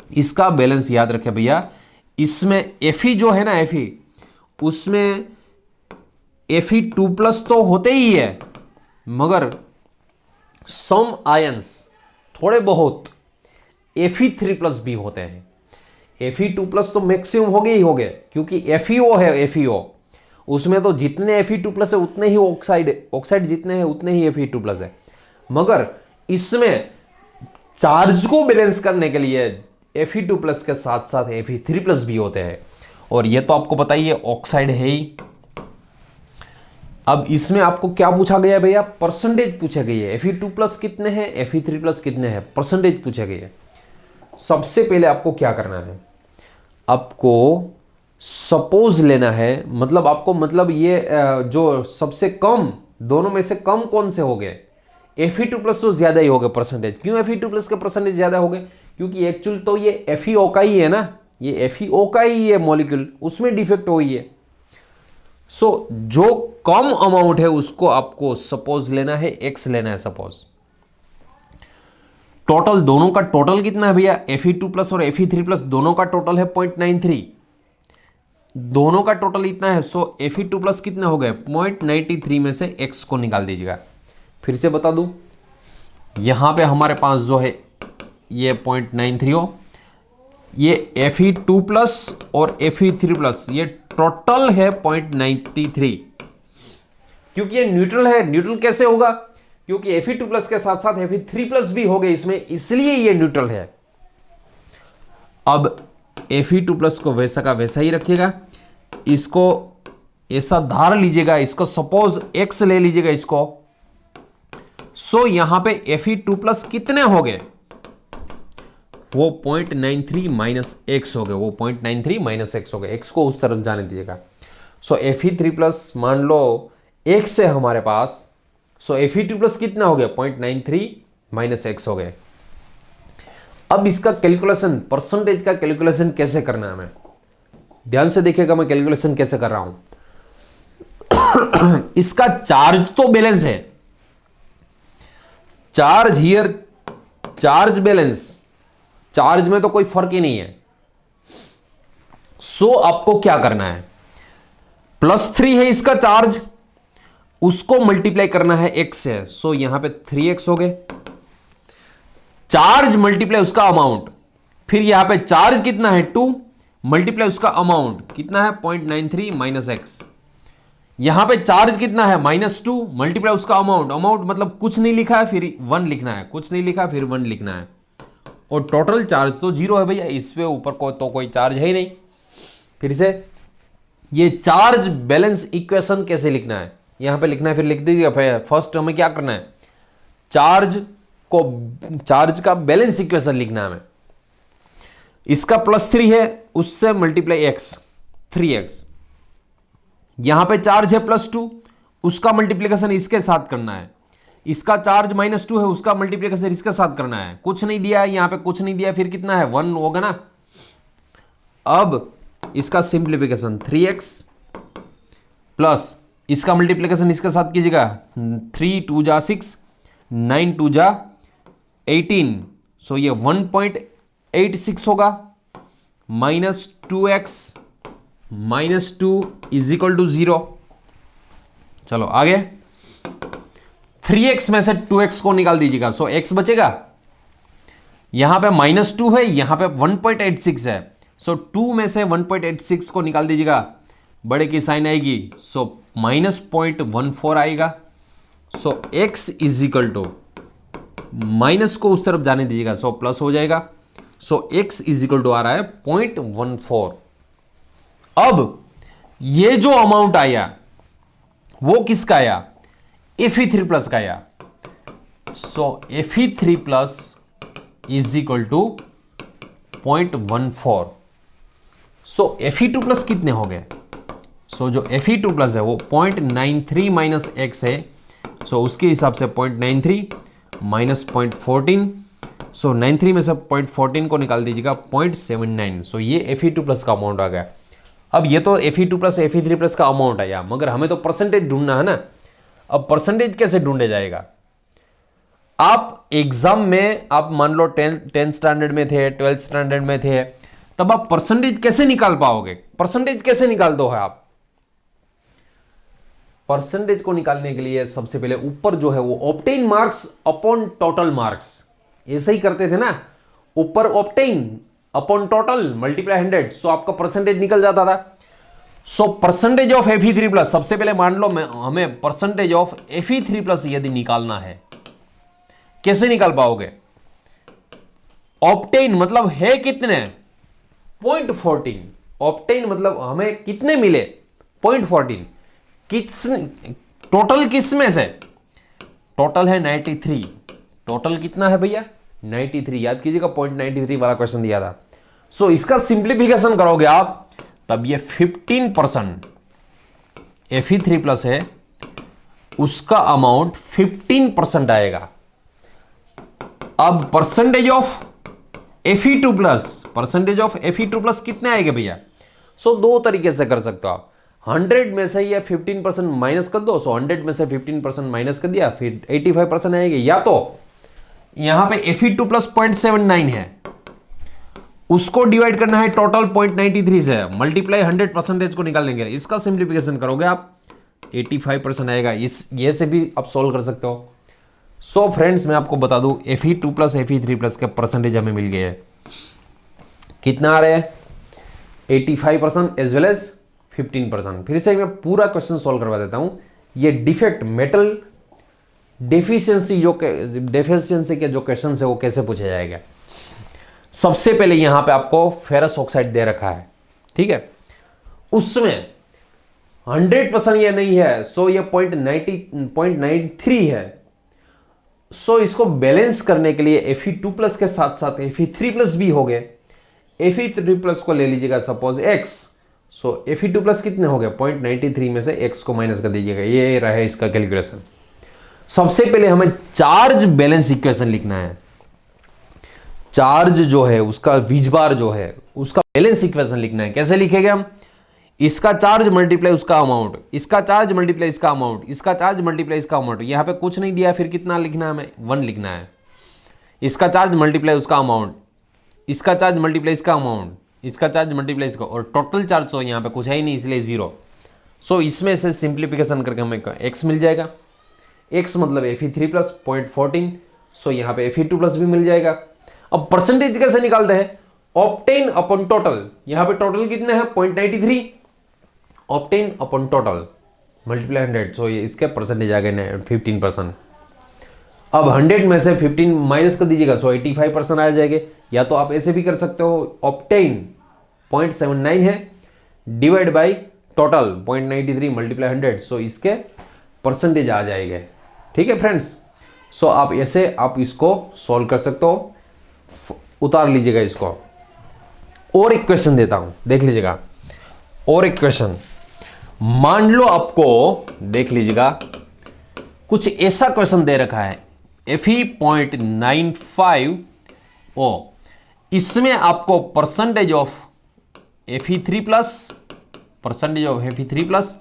इसका बैलेंस याद रखें भैया, इसमें Fe जो है ना, Fe, उसमें Fe2+ तो होते ही है, मगर सम आयंस थोड़े बहुत Fe3+ भी होते हैं। Fe2+ तो मैक्सिमम हो गए ही हो गए, क्योंकि FeO है, FeO उसमें तो जितने Fe2+ है उतने ही ऑक्साइड जितने हैं उतने ही Fe2+ है। मगर इसमें चार्ज को बैलेंस करने के लिए Fe2+ के साथ साथ Fe3+ भी होते हैं, और ये तो आपको पता ही है ऑक्साइड है ही। अब इसमें आपको क्या पूछा गया है भैया? परसेंटेज पूछा गया है। Fe2+ कितने हैं, Fe3+ कितने हैं, परसेंटेज पूछा गया है। सबसे पहले आपको क्या करना है, आपको सपोज लेना है, मतलब ये जो सबसे कम दोनों में से कम कौन से हो गए, Fe2+ तो ज्यादा ही हो गए परसेंटेज। क्यों Fe2+ के परसेंटेज ज्यादा हो गए? क्योंकि एक्चुअल तो ये FeO का ही है ना, ये FeO का ही है मॉलिक्यूल, उसमें डिफेक्ट हुई है। सो जो कम अमाउंट है उसको आपको सपोज लेना है, X लेना है सपोज। टोटल दोनों का टोटल कितना है भैया? Fe2+ और Fe3+ दोनों का टोटल है 0.93, दोनों का टोटल इतना है। सो Fe2+ कितना हो गए? 0.93 में से X को निकाल दीजिएगा। फिर से बता दूं, यहां पे हमारे पास जो है ये 0.93 हो, ये Fe2+ और Fe3+ ये टोटल है 0.93, क्योंकि ये न्यूट्रल है। न्यूट्रल कैसे होगा? क्योंकि Fe2+ के साथ साथ Fe3+ भी हो गए इसमें, इसलिए ये न्यूट्रल है। अब Fe2+ को वैसा का वैसा ही रखिएगा, इसको ऐसा धार लीजिएगा, इसको सपोज X ले लीजिएगा इसको। सो यहां पे Fe2+ कितने हो गए? वो 0.93 माइनस X हो गए, वो 0.93 माइनस X हो गए। X को उस तरफ जाने दीजिएगा। सो Fe3+ मान लो X है हमारे पास, सो Fe2+ कितना हो गया? 0.93 माइनस X हो गए। अब इसका कैलकुलेशन, परसेंटेज का कैलकुलेशन कैसे करना है हमें, ध्यान से देखिएगा मैं कैलकुलेशन कैसे कर रहा हूं। इसका चार्ज तो बैलेंस है, charge here, charge balance, charge में तो कोई फर्क ही नहीं है। सो आपको क्या करना है, +3 है इसका चार्ज, उसको मल्टीप्लाई करना है X से। सो यहां पे 3X हो गए, चार्ज मल्टीप्लाई उसका अमाउंट, फिर यहां पे चार्ज कितना है 2 मल्टीप्लाई उसका अमाउंट कितना है 0.93 माइनस X। यहां पे चार्ज कितना है -2 मल्टीप्लाई उसका अमाउंट, अमाउंट मतलब कुछ नहीं लिखा है फिर 1 लिखना है, कुछ नहीं लिखा फिर 1 लिखना है, और टोटल चार्ज तो 0 है भैया, इस पे ऊपर कोई चार्ज है ही नहीं। फिर से ये चार्ज बैलेंस इक्वेशन कैसे लिखना है, यहां पे लिखना है, फिर लिख दीजिएगा। फर्स्ट हमें क्या करना है, चार्ज का बैलेंस इक्वेशन लिखना है हमें। इसका +3 है, उससे मल्टीप्लाई X 3X, यहां पे चार्ज है +2, उसका मल्टीप्लिकेशन इसके साथ करना है। इसका चार्ज -2 है, उसका मल्टीप्लिकेशन इसके साथ करना है। कुछ नहीं दिया है, यहां पे कुछ नहीं दिया, फिर कितना है 1 होगा ना। अब इसका सिंप्लीफिकेशन 3X प्लस इसका मल्टीप्लिकेशन इसके साथ कीजिएगा, 3 2 जा 6, 9 2 जा 18, सो ये 1.86 होगा, -2X -2 = 0। चलो आगे, 3X में से 2X को निकाल दीजिएगा, सो X बचेगा। यहां पे -2 है, यहां पे 1.86 है, सो 2 में से 1.86 को निकाल दीजिएगा, बड़े की साइन आएगी, सो -0.14 आएगा। So x is equal to, minus को उस तरफ जाने दीजिएगा, सो प्लस हो जाएगा। So x is equal to आ रहा है 0.14। अब ये जो अमाउंट आया वो किसका आया? Fe3+ का आया। So Fe3+ is equal to 0.14। So Fe2+ कितने हो गए? सो जो Fe2+ है वो 0.93 माइनस x है, सो उसके हिसाब से 0.93 माइनस 0.14, सो 93 में से 0.14 को निकाल दीजिएगा 0.79। सो ये Fe2+ का अमाउंट आ गया। अब ये तो Fe2+ Fe3+ का अमाउंट आया, मगर हमें तो परसेंटेज ढूंढना है ना। अब परसेंटेज कैसे ढूंढे जाएगा? आप एग्जाम में, आप मान लो 10th स्टैंडर्ड में थे, 12th स्टैंडर्ड में थे, तब आप परसेंटेज कैसे निकाल पाओगे? परसेंटेज कैसे निकाल दो है आप? परसेंटेज को निकालने के लिए सबसे पहले ऊपर जो है वो obtain marks upon total marks, ऐसे ही करते थे ना, ऊपर ऑब्टेन अपॉन टोटल मल्टीप्लाई 100, सो आपका परसेंटेज निकल जाता था। सो परसेंटेज ऑफ Fe3+, सबसे पहले मान लो हमें परसेंटेज ऑफ Fe3+ यदि निकालना है, कैसे निकाल पाओगे? ऑब्टेन मतलब है कितने? 0.14। ऑब्टेन मतलब हमें कितने मिले? 0.14। टोटल किस में से? टोटल है 93। टोटल कितना है भैया? 93। याद कीजिएगा 0.93 वाला क्वेश्चन दिया था। सो इसका सिंप्लीफिकेशन करोगे आप, तब ये 15% Fe3+ है, उसका अमाउंट 15% आएगा। अब percentage of Fe2+, percentage of Fe2+ कितने आएंगे भैया? सो दो तरीके से कर सकते हो आप। 100 में से ये 15% माइनस कर दो, सो 100 में से 15% माइनस कर दिया, फिर 85% आएंगे। या तो यहां पे Fe2+ 0.79 है, उसको डिवाइड करना है टोटल 0.93 से, मल्टीप्लाई 100% को निकालने के लिए इसका सिंप्लीफिकेशन करोगे आप, 85% आएगा। ये से भी आप सोल्व कर सकते हो। सो फ्रेंड्स, मैं आपको बता दूं, Fe2+ Fe3+ के परसेंटेज हमें मिल गए हैं। कितना आ रहे हैं? 85% एज वेल एज 15%। फिर से मैं पूरा क्वेश्चन सॉल्व करवा देता हूं। ये डिफेक्ट मेटल डेफिशिएंसी के जो क्वेश्चन है वो कैसे पूछा जाएगा। सबसे पहले यहां पे आपको फेरस ऑक्साइड दे रखा है, ठीक है, उसमें 100% ये नहीं है, सो ये 0.93 है। सो इसको बैलेंस करने के लिए Fe2+ के साथ साथ Fe3+ भी हो गए। Fe3+ को ले लीजिएगा सपोज x, सो Fe2+ कितने हो गए? 0.93 में से x को माइनस कर दीजिएगा। ये रहे इसका कैलकुलेशन। सबसे पहले हमें चार्ज बैलेंस इक्वेशन लिखना है। चार्ज जो है उसका वीजबार जो है उसका बैलेंस इक्वेशन लिखना है। कैसे लिखेंगे हम? इसका चार्ज मल्टीप्लाई उसका अमाउंट, इसका चार्ज मल्टीप्लाई इसका अमाउंट, इसका चार्ज मल्टीप्लाई इसका अमाउंट। यहां पे कुछ नहीं दिया, फिर कितना लिखना है? हमें 1 लिखना है। इसका चार्ज मल्टीप्लाई उसका अमाउंट, इसका चार्ज मल्टीप्लाई इसका अमाउंट, इसका चार्ज मल्टीप्लाई इसका, और टोटल चार्ज तो यहां पे कुछ है ही नहीं, इसलिए 0। सो इसमें से सिंप्लीफिकेशन करके हमें x मिल जाएगा। x मतलब Fe3+ 0.14, सो यहां पे Fe2+ भी मिल जाएगा। अब परसेंटेज कैसे निकालते हैं? Obtain upon total. यहां पे टोटल कितने हैं? 0.93। ऑब्टेन अपॉन टोटल मल्टीप्लाई 100, सो ये इसके परसेंटेज आ गए 15%। अब 100 में से 15 माइनस कर दीजिएगा, सो 85% आ जाएंगे। या तो आप ऐसे भी कर सकते हो, ऑब्टेन 0.79 है, डिवाइड बाई टोटल 0.93 मल्टीप्लाई 100, सो इसके परसेंटेज आ जाएंगे। ठीक है फ्रेंड्स, सो आप ऐसे आप इसको सॉल्व कर सकते हो। उतार लीजिएगा इसको। और एक क्वेश्चन देता हूं, देख लीजिएगा। और एक क्वेश्चन, मान लो आपको, देख लीजिएगा, कुछ ऐसा क्वेश्चन दे रखा है Fe.95 ओ, इसमें आपको percentage of Fe3+, percentage of Fe3+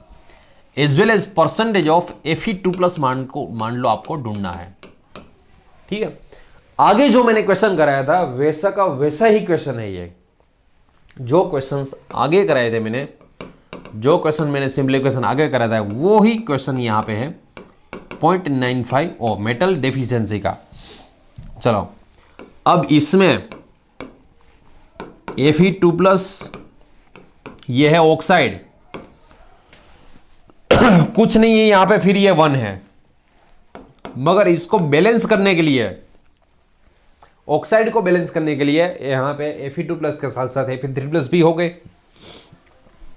as well as percentage of Fe2+ मान लो आपको ढूंढना है। ठीक है, आगे जो मैंने क्वेश्चन कराया था वैसा का वैसा ही क्वेश्चन है ये। जो क्वेश्चंस आगे कराए थे मैंने, जो क्वेश्चन मैंने सिंप्लीफिकेशन आगे कराया था, वो ही क्वेश्चन यहां पे है 0.95 ओ मेटल डेफिशिएंसी का। चलो, अब इसमें Fe2+, ये है ऑक्साइड, कुछ नहीं है यहां पे, फिर ये 1 है, मगर इसको बैलेंस करने के लिए, ऑक्साइड को बैलेंस करने के लिए यहां पे Fe2+ के साथ साथ Fe3+ भी हो गए।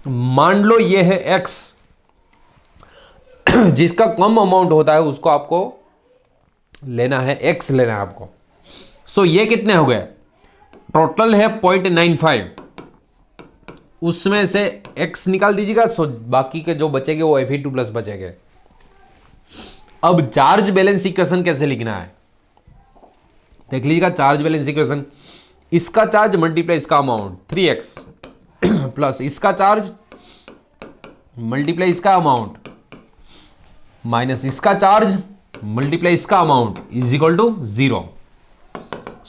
मान लो ये है X, जिसका कम अमाउंट होता है उसको आपको लेना है, X लेना है आपको। सो ये कितने हो गए, टोटल है 0.95, उसमें से X निकाल दीजिएगा, सो बाकी के जो बचेंगे वो Fe2+ बचेंगे। अब चार्ज बैलेंस इक्वेशन कैसे लिखना है देख लीजिएगा। चार्ज बैलेंस इक्वेशन, इसका चार्ज मल्टीप्लाई इसका अमाउंट 3x प्लस इसका चार्ज मल्टीप्लाई इसका अमाउंट माइनस इसका चार्ज मल्टीप्लाई इसका अमाउंट इज इक्वल टू 0।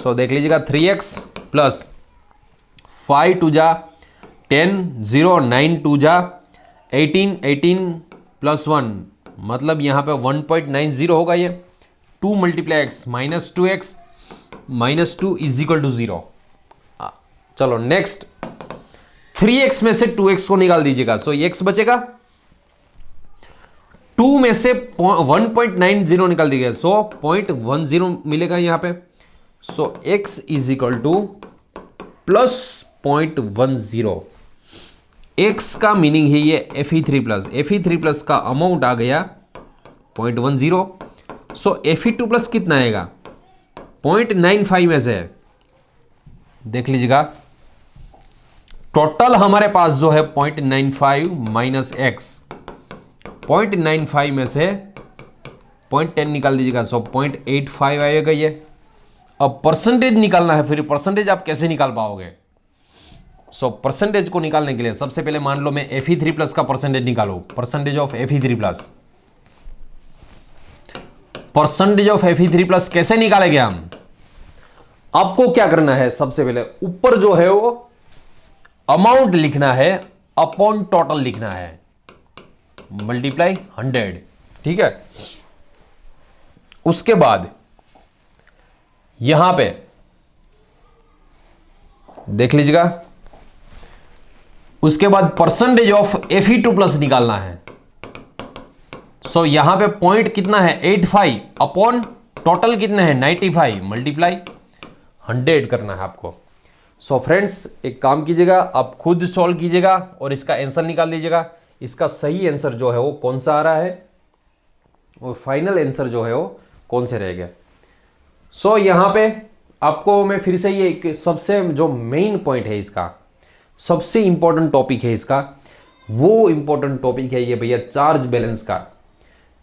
सो देख लीजिएगा 3x प्लस 5 2 जा 10, 0 9 2 जा 18, 18 प्लस 1 मतलब यहाँ पे 1.90 होगा ये। 2 multiply x minus 2x minus 2 is equal to 0। चलो नेक्स्ट, 3x में से 2x को निकाल दीजिएगा, सो x बचेगा। 2 में से 1.90 निकाल दीजिएगा, सो 0.10 मिलेगा यहाँ पे। सो x is equal two plus 0.10। x का मीनिंग है ये Fe3+, Fe3+ का अमाउंट आ गया 0.10। सो Fe2+ कितना आएगा 0.95 में से, देख लीजिएगा टोटल हमारे पास जो है 0.95 माइनस x, 0.95 में से 0.10 निकाल दीजिएगा, सो 0.85 आएगा ये। अब परसेंटेज निकालना है, फिर परसेंटेज आप कैसे निकाल पाओगे। सो परसेंटेज को निकालने के लिए सबसे पहले मान लो मैं Fe3+ का परसेंटेज निकालो, percentage of Fe3+, percentage of Fe3+ कैसे निकालेंगे हम। आपको क्या करना है, सबसे पहले ऊपर जो है वो अमाउंट लिखना है अपॉन टोटल लिखना है, मल्टीप्लाई 100, ठीक है। उसके बाद यहां पे देख लीजिएगा, उसके बाद परसेंटेज ऑफ Fe2+ निकालना है। सो यहां पे पॉइंट कितना है 85 अपॉन टोटल कितने हैं 95 मल्टीप्लाई 100 करना है आपको। सो फ्रेंड्स एक काम कीजिएगा, आप खुद सॉल्व कीजिएगा और इसका आंसर निकाल लीजिएगा। इसका सही आंसर जो है वो कौन सा आ रहा है और फाइनल आंसर जो है वो कौन से रहेगा। सो यहां पे आपको मैं फिर से ये सबसे जो मेन पॉइंट है, इसका सबसे इंपॉर्टेंट टॉपिक है, वो इंपॉर्टेंट टॉपिक है ये भैया चार्ज बैलेंस का।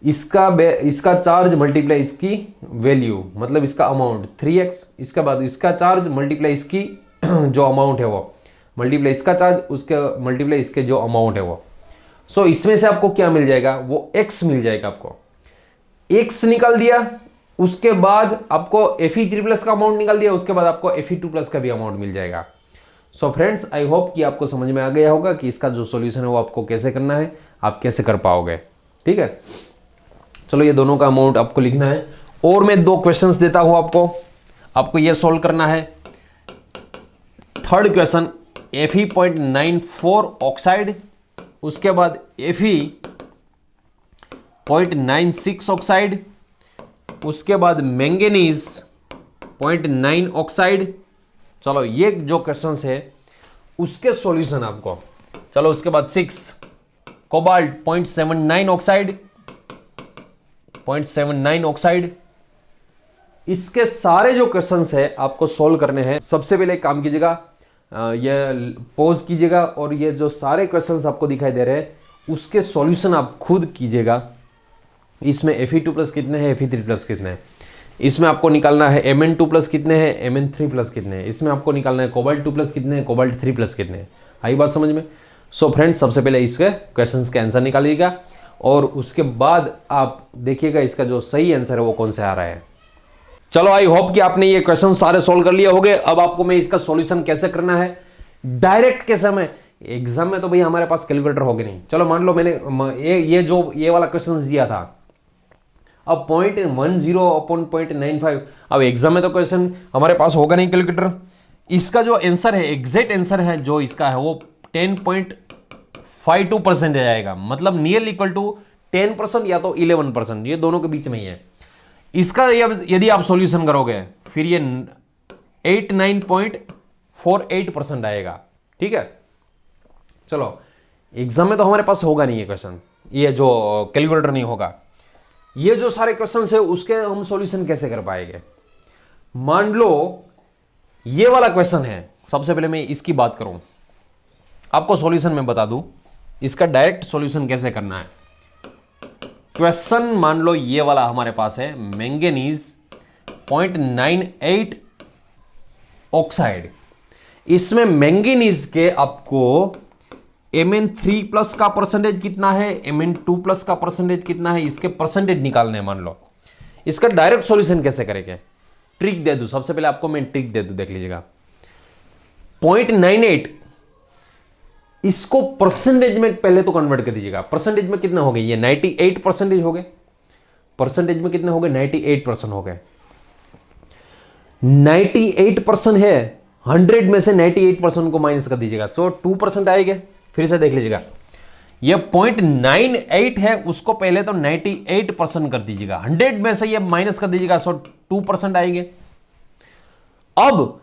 इसका चार्ज मल्टीप्लाई इसकी वैल्यू मतलब इसका अमाउंट 3x, इसके बाद इसका चार्ज मल्टीप्लाई इसकी जो अमाउंट है वो मल्टीप्लाई इसका चार्ज, उसके मल्टीप्लाई इसके जो अमाउंट है वो। सो इसमें से आपको क्या मिल जाएगा, वो x मिल जाएगा। आपको x निकाल दिया, उसके बाद आपको Fe3+ का अमाउंट निकाल दिया, उसके बाद आपको Fe2+ का भी अमाउंट मिल जाएगा। सो फ्रेंड्स आई होप कि आपको समझ में आ गया होगा कि इसका जो सॉल्यूशन है वो आपको कैसे करना है, आप कैसे कर पाओगे, ठीक है। चलो ये दोनों का अमाउंट आपको लिखना है और मैं 2 क्वेश्चंस देता हूं आपको ये सॉल्व करना है। थर्ड क्वेश्चन Fe.94 ऑक्साइड, उसके बाद Fe.96 ऑक्साइड, उसके बाद मैंगनीज 0.9 ऑक्साइड। चलो ये जो क्वेश्चंस है उसके सॉल्यूशन आपको। चलो उसके बाद 6 कोबाल्ट 0.79 ऑक्साइड, 0.79 ऑक्साइड। इसके सारे जो क्वेश्चंस है आपको सॉल्व करने हैं। सबसे पहले एक काम कीजिएगा, ये पॉज कीजिएगा और ये जो सारे क्वेश्चंस आपको दिखाई दे रहे हैं उसके सॉल्यूशन आप खुद कीजिएगा। इसमें Fe2+ कितने हैं, Fe3+ कितने हैं, इसमें आपको निकालना है Mn2+ कितने हैं, Mn3+ कितने हैं, इसमें आपको निकालना है कोबाल्ट 2+ कितने हैं, कोबाल्ट 3+ कितने हैं। आई बात समझ में। सो फ्रेंड्स सबसे पहले इसके क्वेश्चंस के आंसर निकालिएगा और उसके बाद आप देखिएगा इसका जो सही आंसर है वो कौन से आ रहा है। चलो आई होप कि आपने ये क्वेश्चन सारे सॉल्व कर लिए होंगे। अब आपको मैं इसका सॉल्यूशन कैसे करना है डायरेक्ट कैसे, में एग्जाम में तो भैया हमारे पास कैलकुलेटर होगे नहीं। चलो मान लो मैंने ये वाला क्वेश्चन दिया था, अब 0.10 अपॉन 0.95, अब एग्जाम में तो क्वेश्चन हमारे पास होगा नहीं कैलकुलेटर, इसका जो आंसर है, एग्जैक्ट आंसर है जो इसका है वो 10.52% आएगा, मतलब नियर इक्वल टू 10% या तो 11%, ये दोनों के बीच में ही है। इसका यदि आप सॉल्यूशन करोगे फिर ये 89.48% आएगा। ठीक है, चलो एग्जाम में तो हमारे पास होगा नहीं ये क्वेश्चन, ये जो कैलकुलेटर नहीं होगा। ये जो सारे क्वेश्चन है उसके हम सॉल्यूशन कैसे कर पाएंगे। मान लो ये वाला क्वेश्चन है, सबसे पहले मैं इसकी बात करूं, आपको सॉल्यूशन में बता दूं इसका डायरेक्ट सॉल्यूशन कैसे करना है। क्वेश्चन मान लो ये वाला हमारे पास है, मैंगनीज 0.98 ऑक्साइड। इसमें मैंगनीज के आपको Mn3+ का परसेंटेज कितना है, Mn2+ का परसेंटेज कितना है, इसके परसेंटेज निकालने हैं। मान लो इसका डायरेक्ट सॉल्यूशन कैसे करेंगे, ट्रिक दे दूं। सबसे पहले आपको मैं ट्रिक दे दूं, देख लीजिएगा। 0.98 इसको परसेंटेज में पहले तो कन्वर्ट कर दीजिएगा। परसेंटेज में कितना हो गए, ये 98% हो गए। परसेंटेज में कितने हो गए, 98% हो गए। 98% है, 100 में से 98% को माइनस कर दीजिएगा, सो 2% आएगा। फिर से देख लीजिएगा, ये 0.98 है, उसको पहले तो 98% कर दीजिएगा, 100 में से ये माइनस कर दीजिएगा, सो 2% आएंगे। अब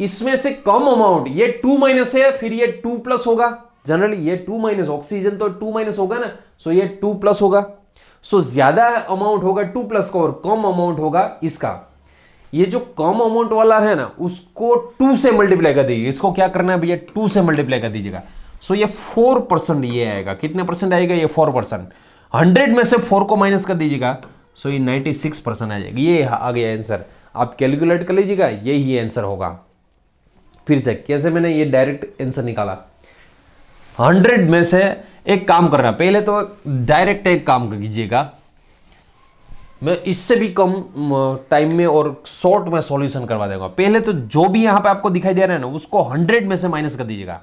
इसमें से कम अमाउंट, ये 2 माइनस है, फिर ये 2+ होगा। जनरली ये 2 माइनस, ऑक्सीजन तो 2 माइनस होगा ना, सो ये 2+ होगा। सो ज्यादा अमाउंट होगा 2+ का और कम अमाउंट होगा इसका। ये जो कम अमाउंट वाला है ना, उसको 2 से मल्टीप्लाई कर दीजिए। इसको क्या करना है भैया, 2 से मल्टीप्लाई कर दीजिएगा। सो ये 4% ये आएगा। कितने परसेंट आएगा, ये 4%। 100 में से 4 को माइनस कर दीजिएगा, सो ये 96% आ जाएगी। ये आ गया आंसर, आप कैलकुलेट कर लीजिएगा, यही आंसर होगा। फिर से कैसे मैंने ये डायरेक्ट आंसर निकाला, 100 में से एक काम करना, पहले तो डायरेक्ट एक काम कीजिएगा, मैं इससे भी कम टाइम में और शॉर्ट में सॉल्यूशन करवा देगा। पहले तो जो भी यहां पे आपको दिखाई दे रहा है ना, उसको 100 में से माइनस कर दीजिएगा।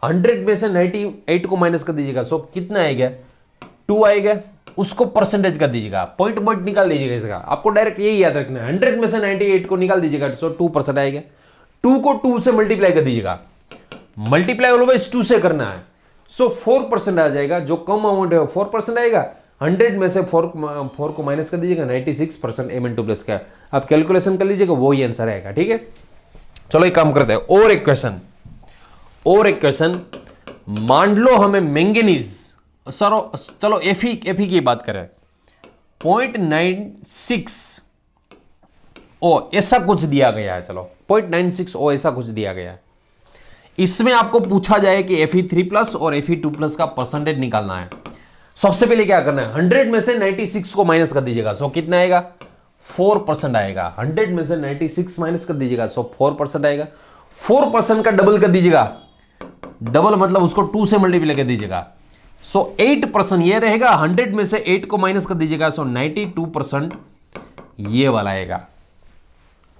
100 में से 98 को माइनस कर दीजिएगा, सो कितना आएगा, 2 आएगा। उसको परसेंटेज कर दीजिएगा, पॉइंट पॉइंट निकाल दीजिएगा इसका। आपको डायरेक्ट यही याद रखना है, 100 में से 98 को निकाल दीजिएगा, सो 2% आएगा। 2 को 2 से मल्टीप्लाई कर दीजिएगा, मल्टीप्लाई ऑलवेज 2 से करना है, सो 4% आ जाएगा। जो कम अमाउंट है 4% आएगा। 100 में से 4 को माइनस कर दीजिएगा, 96% Mn2+ का। आप कैलकुलेशन कर लीजिएगा, वो ही आंसर आएगा। ठीक है, चलो एक काम करते हैं, और एक क्वेश्चन। मान लो हमें मैंगनीज, चलो Fe की बात करें, 0.96 ओ ऐसा कुछ दिया गया है। चलो 0.96 ओ ऐसा कुछ दिया गया है। इसमें आपको पूछा जाए कि Fe3+ और Fe2+ का परसेंटेज निकालना है। सबसे पहले क्या करना है, 100 में से 96 को माइनस कर दीजिएगा, सो कितना आएगा, 4% आएगा। 100 में से 96 माइनस कर दीजिएगा, सो 4% आएगा। 4% का डबल कर दीजिएगा, डबल मतलब उसको 2 से मल्टीप्लाई कर दीजिएगा, सो 8% ये रहेगा। 100 में से 8 को माइनस कर दीजिएगा, सो 92% ये वाला आएगा।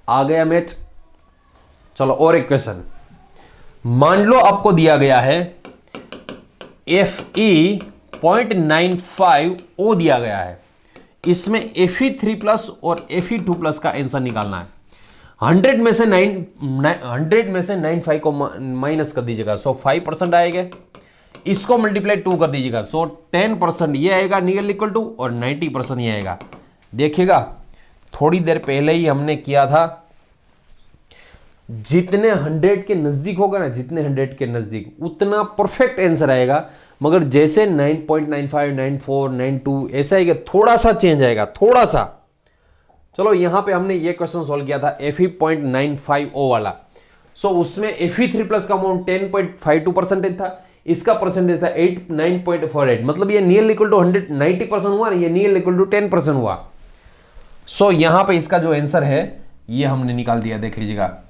आ गया मैच। चलो और एक क्वेश्चन, मान लो आपको दिया गया है Fe 0.95 O दिया गया है। इसमें Fe3+ और Fe2+ का आंसर निकालना है। 100 में से 95 को माइनस कर दीजिएगा, सो 5% आएगा। इसको मल्टीप्लाई 2 कर दीजिएगा, सो 10% ये आएगा नियर इक्वल टू, और 90% ये आएगा। देखिएगा थोड़ी देर पहले ही हमने किया था, जितने 100 के नजदीक होगा ना, जितने 100 के नजदीक उतना परफेक्ट आंसर आएगा। मगर जैसे 9.95, 94, 92 ऐसा आएगा, थोड़ा सा चेंज आएगा, थोड़ा सा। चलो यहां पे हमने ये क्वेश्चन सॉल्व किया था Fe 0.95 O वाला, सो उसमें Fe3+ का अमाउंट 10.52% था, इसका परसेंटेज था 9.48, मतलब ये नियर इक्वल टू 90% हुआ ना, ये नियर इक्वल टू 10% हुआ। सो यहां पे इसका जो आंसर है ये हमने निकाल दिया, देख लीजिएगा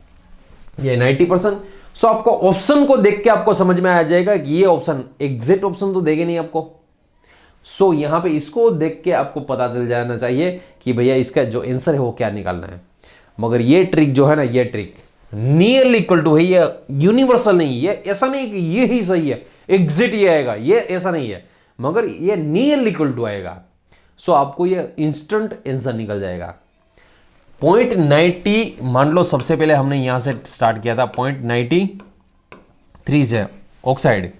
ये 90%। सो आपको ऑप्शन को देख के आपको समझ में आ जाएगा कि ये ऑप्शन एग्जैक्ट ऑप्शन तो देंगे नहीं आपको। सो यहां पे इसको देख के आपको पता चल जाना चाहिए कि भैया इसका जो आंसर है वो क्या निकालना है। मगर ये ट्रिक जो है ना, ये ट्रिक नियर इक्वल टू है, ये यूनिवर्सल नहीं है। ऐसा नहीं कि ये ही सही है, एग्जैक्ट ये आएगा, ये ऐसा नहीं है, मगर ये नियर इक्वल टू आएगा। सो आपको ये इंस्टेंट आंसर निकल जाएगा। 0.90 मान लो, सबसे पहले हमने यहां से स्टार्ट किया था 0.93 से ऑक्साइड।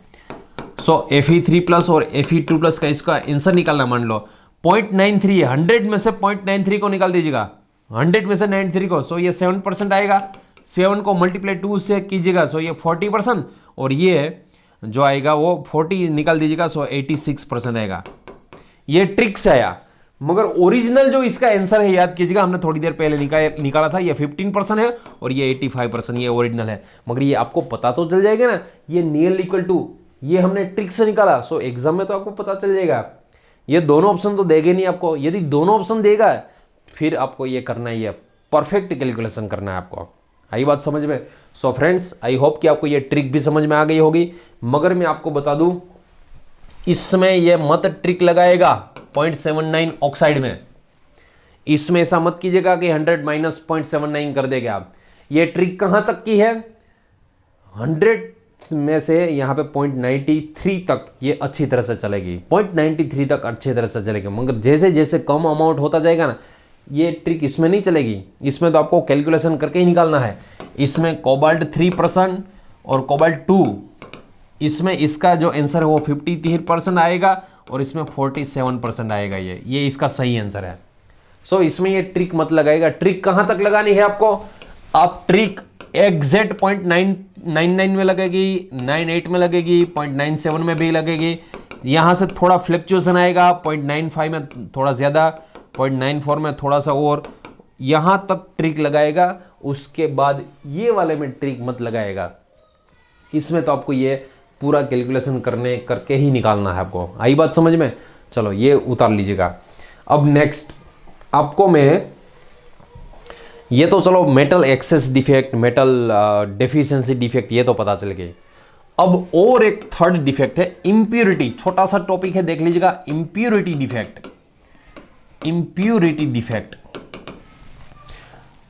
सो Fe3 प्लस और Fe2 प्लस का इसका आंसर निकालना, मान लो 0.93, 100 में से 0.93 को निकाल दीजिएगा, 100 में से 93 को, सो ये 7% आएगा। 7 को मल्टीप्लाई 2 से कीजिएगा, सो ये 40%, और ये जो आएगा वो 40 निकाल दीजिएगा, सो 86% आएगा। ये ट्रिक से आया, मगर ओरिजिनल जो इसका आंसर है, याद कीजिएगा हमने थोड़ी देर पहले निकाला था, ये 15% है और ये 85%, ये ओरिजिनल है। मगर ये आपको पता तो चल जाएगा ना, ये नियर इक्वल टू, ये हमने ट्रिक से निकाला, सो एग्जाम में तो आपको पता चल जाएगा। ये दोनों ऑप्शन तो देगा नहीं आपको, यदि दोनों ऑप्शन देगा फिर आपको ये करना ही है, परफेक्ट कैलकुलेशन करना है आपको। आई बात समझ में? सो फ्रेंड्स, आई होप कि आपको ये ट्रिक भी समझ में आ गई होगी। मगर मैं आपको बता दूं, इसमें ये मत ट्रिक लगाएगा 0.79 ऑक्साइड में, इसमें ऐसा मत कीजिएगा कि 100 माइनस 0.79 कर देगा आप। ये ट्रिक कहां तक की है, 100 में से यहां पे 0.93 तक ये अच्छी तरह से चलेगी, 0.93 तक अच्छी तरह से चलेगी। मगर जैसे जैसे कम अमाउंट होता जाएगा ना, ये ट्रिक इसमें नहीं चलेगी। इसमें तो आपको कैलकुलेशन करके ही निकालना है। इसमें कोबाल्ट 3% और कोबाल्ट 2, इसमें इसका जो आंसर है वो 53% आएगा और इसमें 47% आएगा। ये इसका सही आंसर है। सो इसमें ये ट्रिक मत लगाएगा। ट्रिक कहां तक लगानी है आपको, आप ट्रिक एग्जैक्ट 0.99 में लगेगी, 98 में लगेगी, 0.97 में भी लगेगी। यहां से थोड़ा फ्लक्चुएशन आएगा, 0.95 में थोड़ा ज़्यादा, 0.94 में थोड़ा सा और, यहां तक ट्रिक लगाएगा। उसके बाद ये वाले में ट्रिक मत लगाएगा। इसमें तो आपको ये पूरा कैलकुलेशन करके ही निकालना है आपको। आई बात समझ में? चलो ये उतार लीजिएगा। अब नेक्स्ट आपको मैं, ये तो चलो metal access defect, metal deficiency defect, ये तो पता चल गई। अब और एक थर्ड डिफेक्ट है इम्प्यूरिटी। छोटा सा टॉपिक है, देख लीजिएगा, इम्प्यूरिटी डिफेक्ट। इम्प्यूरिटी डिफेक्ट,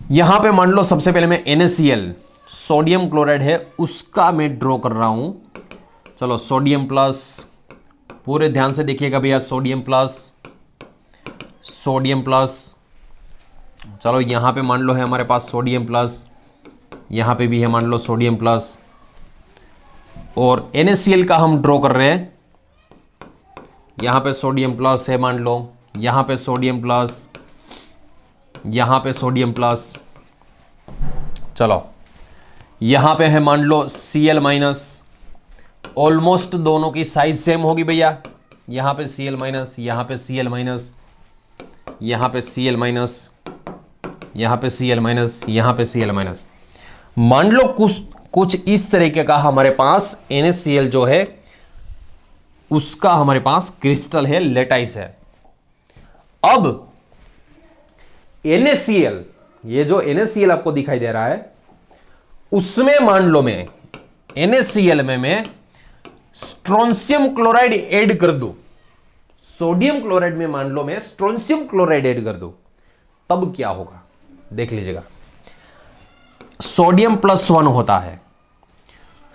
यहां पे मान लो सबसे पहले मैं NaCl, सोडियम क्लोराइड है, उसका मैं ड्रॉ कर रहा हूं। चलो सोडियम प्लस, पूरे ध्यान से देखिएगा भैया, सोडियम प्लस, सोडियम प्लस। चलो यहां पे मान लो है हमारे पास सोडियम प्लस, यहां पे भी है मान लो सोडियम प्लस, और NaCl का हम ड्रॉ कर रहे हैं। यहां पे सोडियम प्लस है मान लो, यहां पे सोडियम प्लस, यहां पे सोडियम प्लस। चलो यहां पे है मान लो Cl माइनस, ऑलमोस्ट दोनों की साइज सेम होगी भैया। यहां पे Cl माइनस, यहां पे Cl माइनस, यहां पे Cl माइनस, यहां पे Cl माइनस, यहां पे Cl माइनस। मान लो कुछ इस तरीके का हमारे पास NaCl जो है उसका हमारे पास क्रिस्टल है, लेटाइस है। अब NaCl, ये जो NaCl आपको दिखाई दे रहा है, उसमें मान लो मैं NaCl में मैं स्ट्रोंशियम क्लोराइड ऐड कर दूं, सोडियम क्लोराइड में मान लो मैं स्ट्रोंशियम क्लोराइड ऐड कर दूं, तब क्या होगा देख लीजिएगा। सोडियम +1 होता है,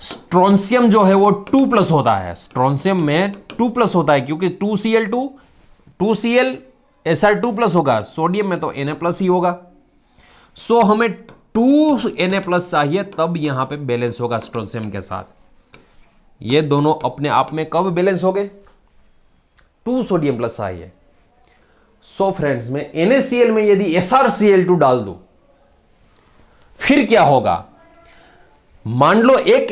स्ट्रोंशियम जो है वो 2+ होता है। स्ट्रोंशियम में 2+ होता है क्योंकि 2Cl2, 2Cl Sr2+ होगा, सोडियम में तो Na+ ही होगा। सो हमें 2Na+ चाहिए, तब यहां पे बैलेंस होगा स्ट्रोंशियम के साथ। ये दोनों अपने आप में कब बैलेंस हो गए, 2 सोडियम प्लस चाहिए। सो फ्रेंड्स, मैं NaCl में यदि SrCl2 डाल दूं, फिर क्या होगा, मान लो एक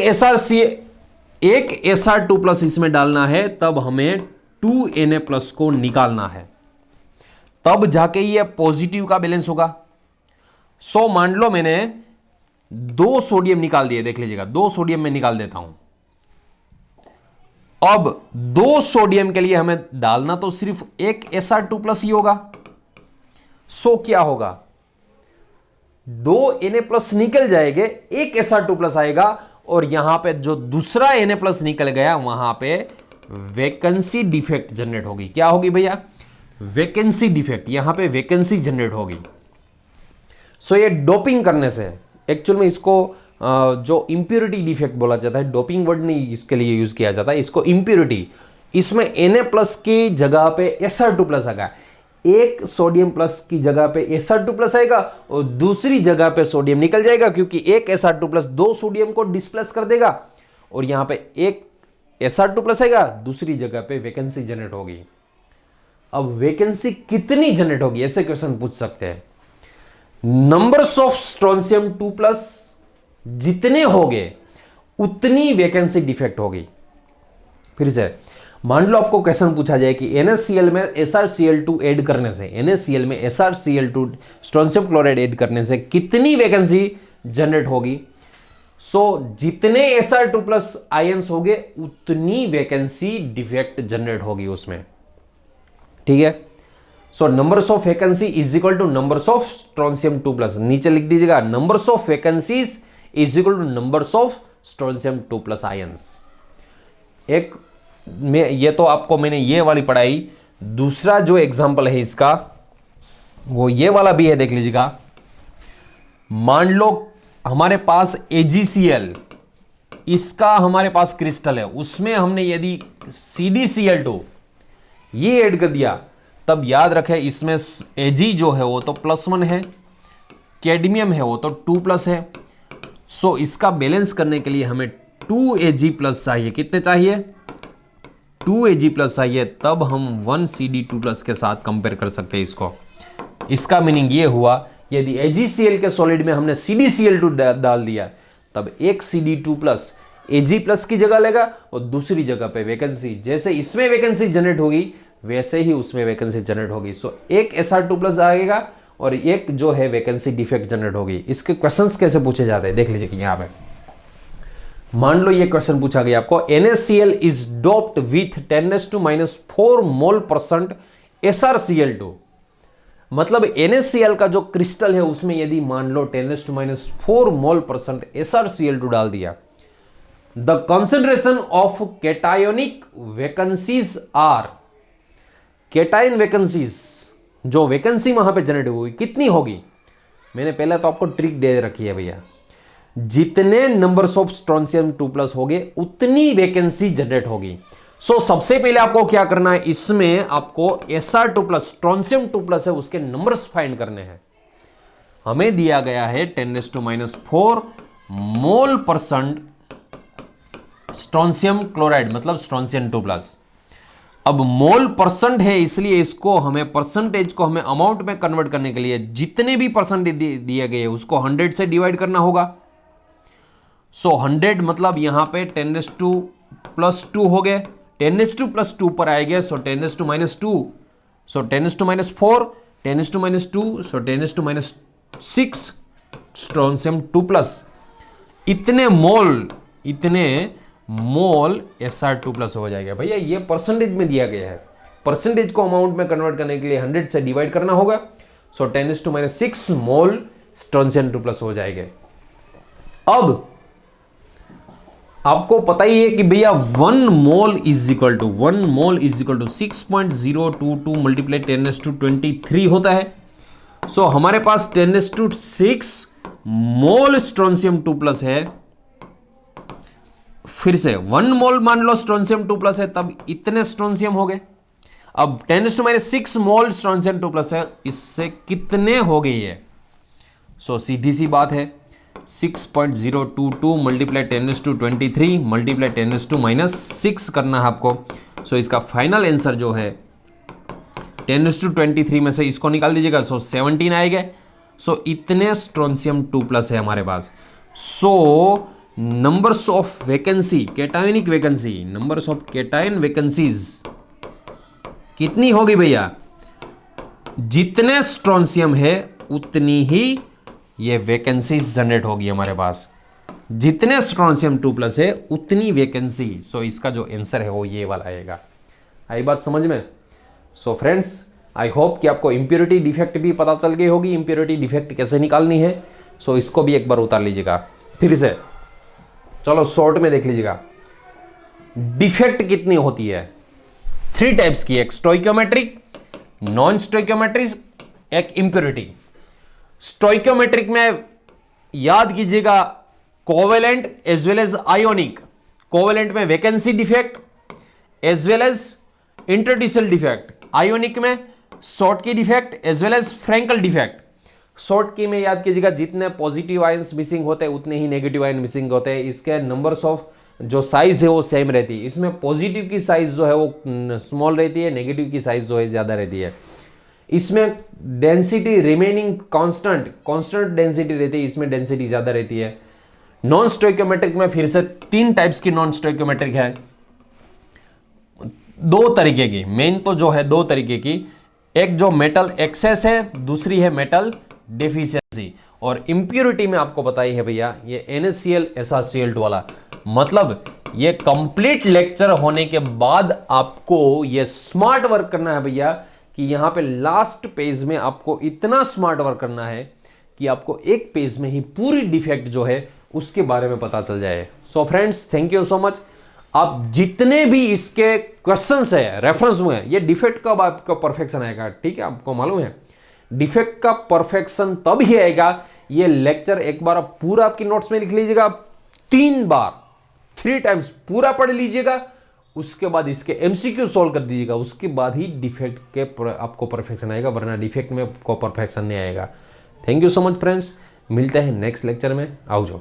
Sr2+ इसमें डालना है, तब हमें 2Na+ को निकालना है, तब जाके ये पॉजिटिव का बैलेंस होगा। सो मान लो मैंने 2 सोडियम निकाल दिए, देख लीजिएगा 2 सोडियम में निकाल देता हूं। अब 2 सोडियम के लिए हमें डालना तो सिर्फ एक Sr2+ ही होगा। सो क्या होगा, 2 Na+ निकल जाएंगे, एक Sr2+ आएगा, और यहां पे जो दूसरा Na+ निकल गया वहां पे वैकेंसी डिफेक्ट जनरेट होगी। क्या होगी भैया, वैकेंसी डिफेक्ट, यहां पे वैकेंसी जनरेट होगी। सो ये डोपिंग करने से, एक्चुअल में इसको जो इंप्योरिटी डिफेक्ट बोला जाता है, डोपिंग वर्ड नहीं इसके लिए यूज किया जाता है, इसको इंप्योरिटी। इसमें Na+ की जगह पे Sr2+ आ गया। एक सोडियम प्लस की जगह पे Sr2 प्लस आएगा और दूसरी जगह पे सोडियम निकल जाएगा, क्योंकि एक Sr2 प्लस दो सोडियम को डिस्प्लेस कर देगा और यहां पे एक Sr2 प्लस आएगा, दूसरी जगह पे वैकेंसी जनरेट होगी। अब वैकेंसी कितनी जनरेट होगी, ऐसे क्वेश्चन पूछ सकते हैं। नंबर्स ऑफ स्ट्रोंशियम 2 प्लस जितने होंगे उतनी वैकेंसी डिफेक्ट होगी। फिर से मान लो आपको क्वेश्चन पूछा जाए कि NaCl में SrCl2 ऐड करने से, NaCl में SrCl2 स्ट्रोंशियम क्लोराइड ऐड करने से कितनी वैकेंसी जनरेट होगी। जितने Sr2 प्लस आयंस होंगे उतनी वैकेंसी डिफेक्ट जनरेट होगी उसमें, ठीक है। Numbers of vacancy is equal two numbers of strontium 2 plus, नीचे लिख दीजिएगा numbers of vacancies is equal two numbers of strontium 2 plus ions. एक में ये तो आपको मैंने ये वाली पढ़ाई, दूसरा जो एग्जांपल है इसका वो ये वाला भी है, देख लीजिएगा। मान लो हमारे पास AgCl, इसका हमारे पास क्रिस्टल है, उसमें हमने यदि CdCl2 ये ऐड कर दिया, तब याद रखें इसमें Ag जो है वो तो +1 है, कैडमियम है वो तो 2 प्लस है। इसका बैलेंस करने के लिए हमें 2Ag प्लस चाहिए। कितने चाहिए? 2Ag प्लस चाहिए, तब हम 1CD2 प्लस के साथ कंपेयर कर सकते हैं इसको। इसका मीनिंग ये हुआ, यदि AgCl के सॉलिड में हमने CdCl2 डाल दिया, तब एक CD2 प्लस Ag प्लस की जगह लेगा और दूसरी जगह पे वैकेंसी, जैसे इसमें वैकेंसी जनरेट होगी वैसे ही उसमें वैकेंसी जनरेट होगी। एक Sr2 प्लस आएगा और एक जो है वैकेंसी डिफेक्ट जनरेट होगी। इसके क्वेश्चंस कैसे पूछे जाते हैं देख लीजिए। यहां पे मान लो ये क्वेश्चन पूछा गया आपको, NaCl is doped with 10⁻⁴ mole% SrCl2। मतलब NaCl का जो क्रिस्टल है उसमें यदि मान लो 10⁻⁴ मोल% SrCl2 डाल दिया, the concentration of cationic vacancies are, cation vacancies जो वैकेंसी वहां पे जनरेट हुई कितनी होगी। मैंने पहले तो आपको ट्रिक दे रखी है भैया, जितने नंबर्स ऑफ स्ट्रोंशियम 2 प्लस होंगे उतनी वैकेंसी जनरेट होगी। सबसे पहले आपको क्या करना है, इसमें आपको Sr2 प्लस स्ट्रोंशियम 2 प्लस है उसके नंबर्स फाइंड करने हैं। हमें दिया गया है 10⁻⁴ मोल% स्ट्रोंशियम क्लोराइड, मतलब स्ट्रोंशियम 2 प्लस। अब मोल % है, इसलिए इसको हमें परसेंटेज को हमें अमाउंट में कन्वर्ट करने के लिए जितने भी परसेंटेज दिए गए उसको 100 से डिवाइड करना होगा। 100 मतलब यहां पे 10⁻² हो गए, 10⁻² पर आएंगे 10⁻², 10⁻⁴, 10⁻², 10⁻6 स्ट्रोंशियम 2 प्लस। इतने मोल Sr2 प्लस हो जाएगा। भैया ये परसेंटेज में दिया गया है, परसेंटेज को अमाउंट में कन्वर्ट करने के लिए 100 से डिवाइड करना होगा। 10⁻6 मोल स्ट्रोंशियम 2 प्लस हो जाएंगे। अब आपको पता ही है कि भैया 1 mole is equal to 6.022 multiply 10⁻23 होता है। हमारे पास 10⁻6 मोल स्ट्रोंशियम 2 प्लस है। फिर से 1 मोल मान लो स्ट्रोंशियम 2 प्लस है, तब इतने स्ट्रोंशियम हो गए। अब 10⁻6 मोल स्ट्रोंशियम 2 प्लस है, इससे कितने हो गई है। सीधी सी बात है, 6.022 मल्टीप्लाई 10⁻23 मल्टीप्लाई 10⁻6 करना है आपको। इसका फाइनल आंसर जो है 10⁻23 में से इसको निकाल दीजिएगा, 17 आएगा। इतने स्ट्रोंशियम 2 प्लस है हमारे पास। Numbers of vacancy, cationic vacancy, numbers of cation vacancies कितनी होगी भैया, जितने स्ट्रोंशियम है उतनी ही ये वैकेंसीज जनरेट होगी हमारे पास। जितने स्ट्रोंशियम 2 प्लस है उतनी वैकेंसी। इसका जो आंसर है वो ये वाला आएगा। आई बात समझ में। फ्रेंड्स, आई होप कि आपको इंप्योरिटी डिफेक्ट भी पता चल गई होगी, इंप्योरिटी डिफेक्ट कैसे निकालनी है। इसको भी एक बार उतार लीजिएगा फिर से। चलो शॉर्ट में देख लीजिएगा, डिफेक्ट कितनी होती है। 3 टाइप्स की, एक स्टोइकियोमेट्रिक, नॉन स्टोइकियोमेट्रिक, एक इंप्योरिटी। स्टोइकियोमेट्रिक में याद कीजिएगा covalent as well as ionic. Covalent में vacancy defect as well as interstitial defect, ionic में Schottky defect as well as Frenkel defect. Schottky में याद कीजिएगा जितने पॉजिटिव आयंस मिसिंग होते हैं उतने ही नेगेटिव आयन मिसिंग होते हैं। इसके नंबर्स ऑफ जो साइज है वो सेम रहती है। इसमें पॉजिटिव की साइज जो है वो स्मॉल रहती है, नेगेटिव की साइज जो है ज्यादा रहती है। इसमें डेंसिटी रिमेनिंग कांस्टेंट डेंसिटी रहती है, इसमें डेंसिटी ज्यादा रहती है। नॉन स्टोइकोमेट्रिक में फिर से 3 टाइप्स की नॉन स्टोइकोमेट्रिक है, 2 तरीके की, मेन तो जो है 2 तरीके की। एक जो मेटल एक्सेस है, दूसरी है मेटल डेफिशिएंसी। और इंप्योरिटी में आपको पता ही है भैया, ये NaCl SrCl2 वाला। मतलब ये कंप्लीट लेक्चर होने के बाद आपको ये स्मार्ट वर्क करना है भैया, कि यहां पे लास्ट पेज में आपको इतना स्मार्ट वर्क करना है कि आपको एक पेज में ही पूरी डिफेक्ट जो है उसके बारे में पता चल जाए। So friends, thank you so much. आप जितने भी इसके क्वेश्चंस है रेफरेंस हुए हैं, ये डिफेक्ट कब आपका परफेक्शन आएगा, ठीक है, आपको मालूम है डिफेक्ट का परफेक्शन तब ही आएगा। ये लेक्चर एक बार आप पूरा आपकी नोट्स में लिख लीजिएगा, 3 बार 3 टाइम्स पूरा पढ़ लीजिएगा, उसके बाद इसके MCQ सॉल्व कर दीजिएगा, उसके बाद ही डिफेक्ट के आपको परफेक्शन आएगा, वरना डिफेक्ट में आपको परफेक्शन नहीं आएगा। Thank you so much friends, मिलते हैं नेक्स्ट लेक्चर में। आओ जाओ।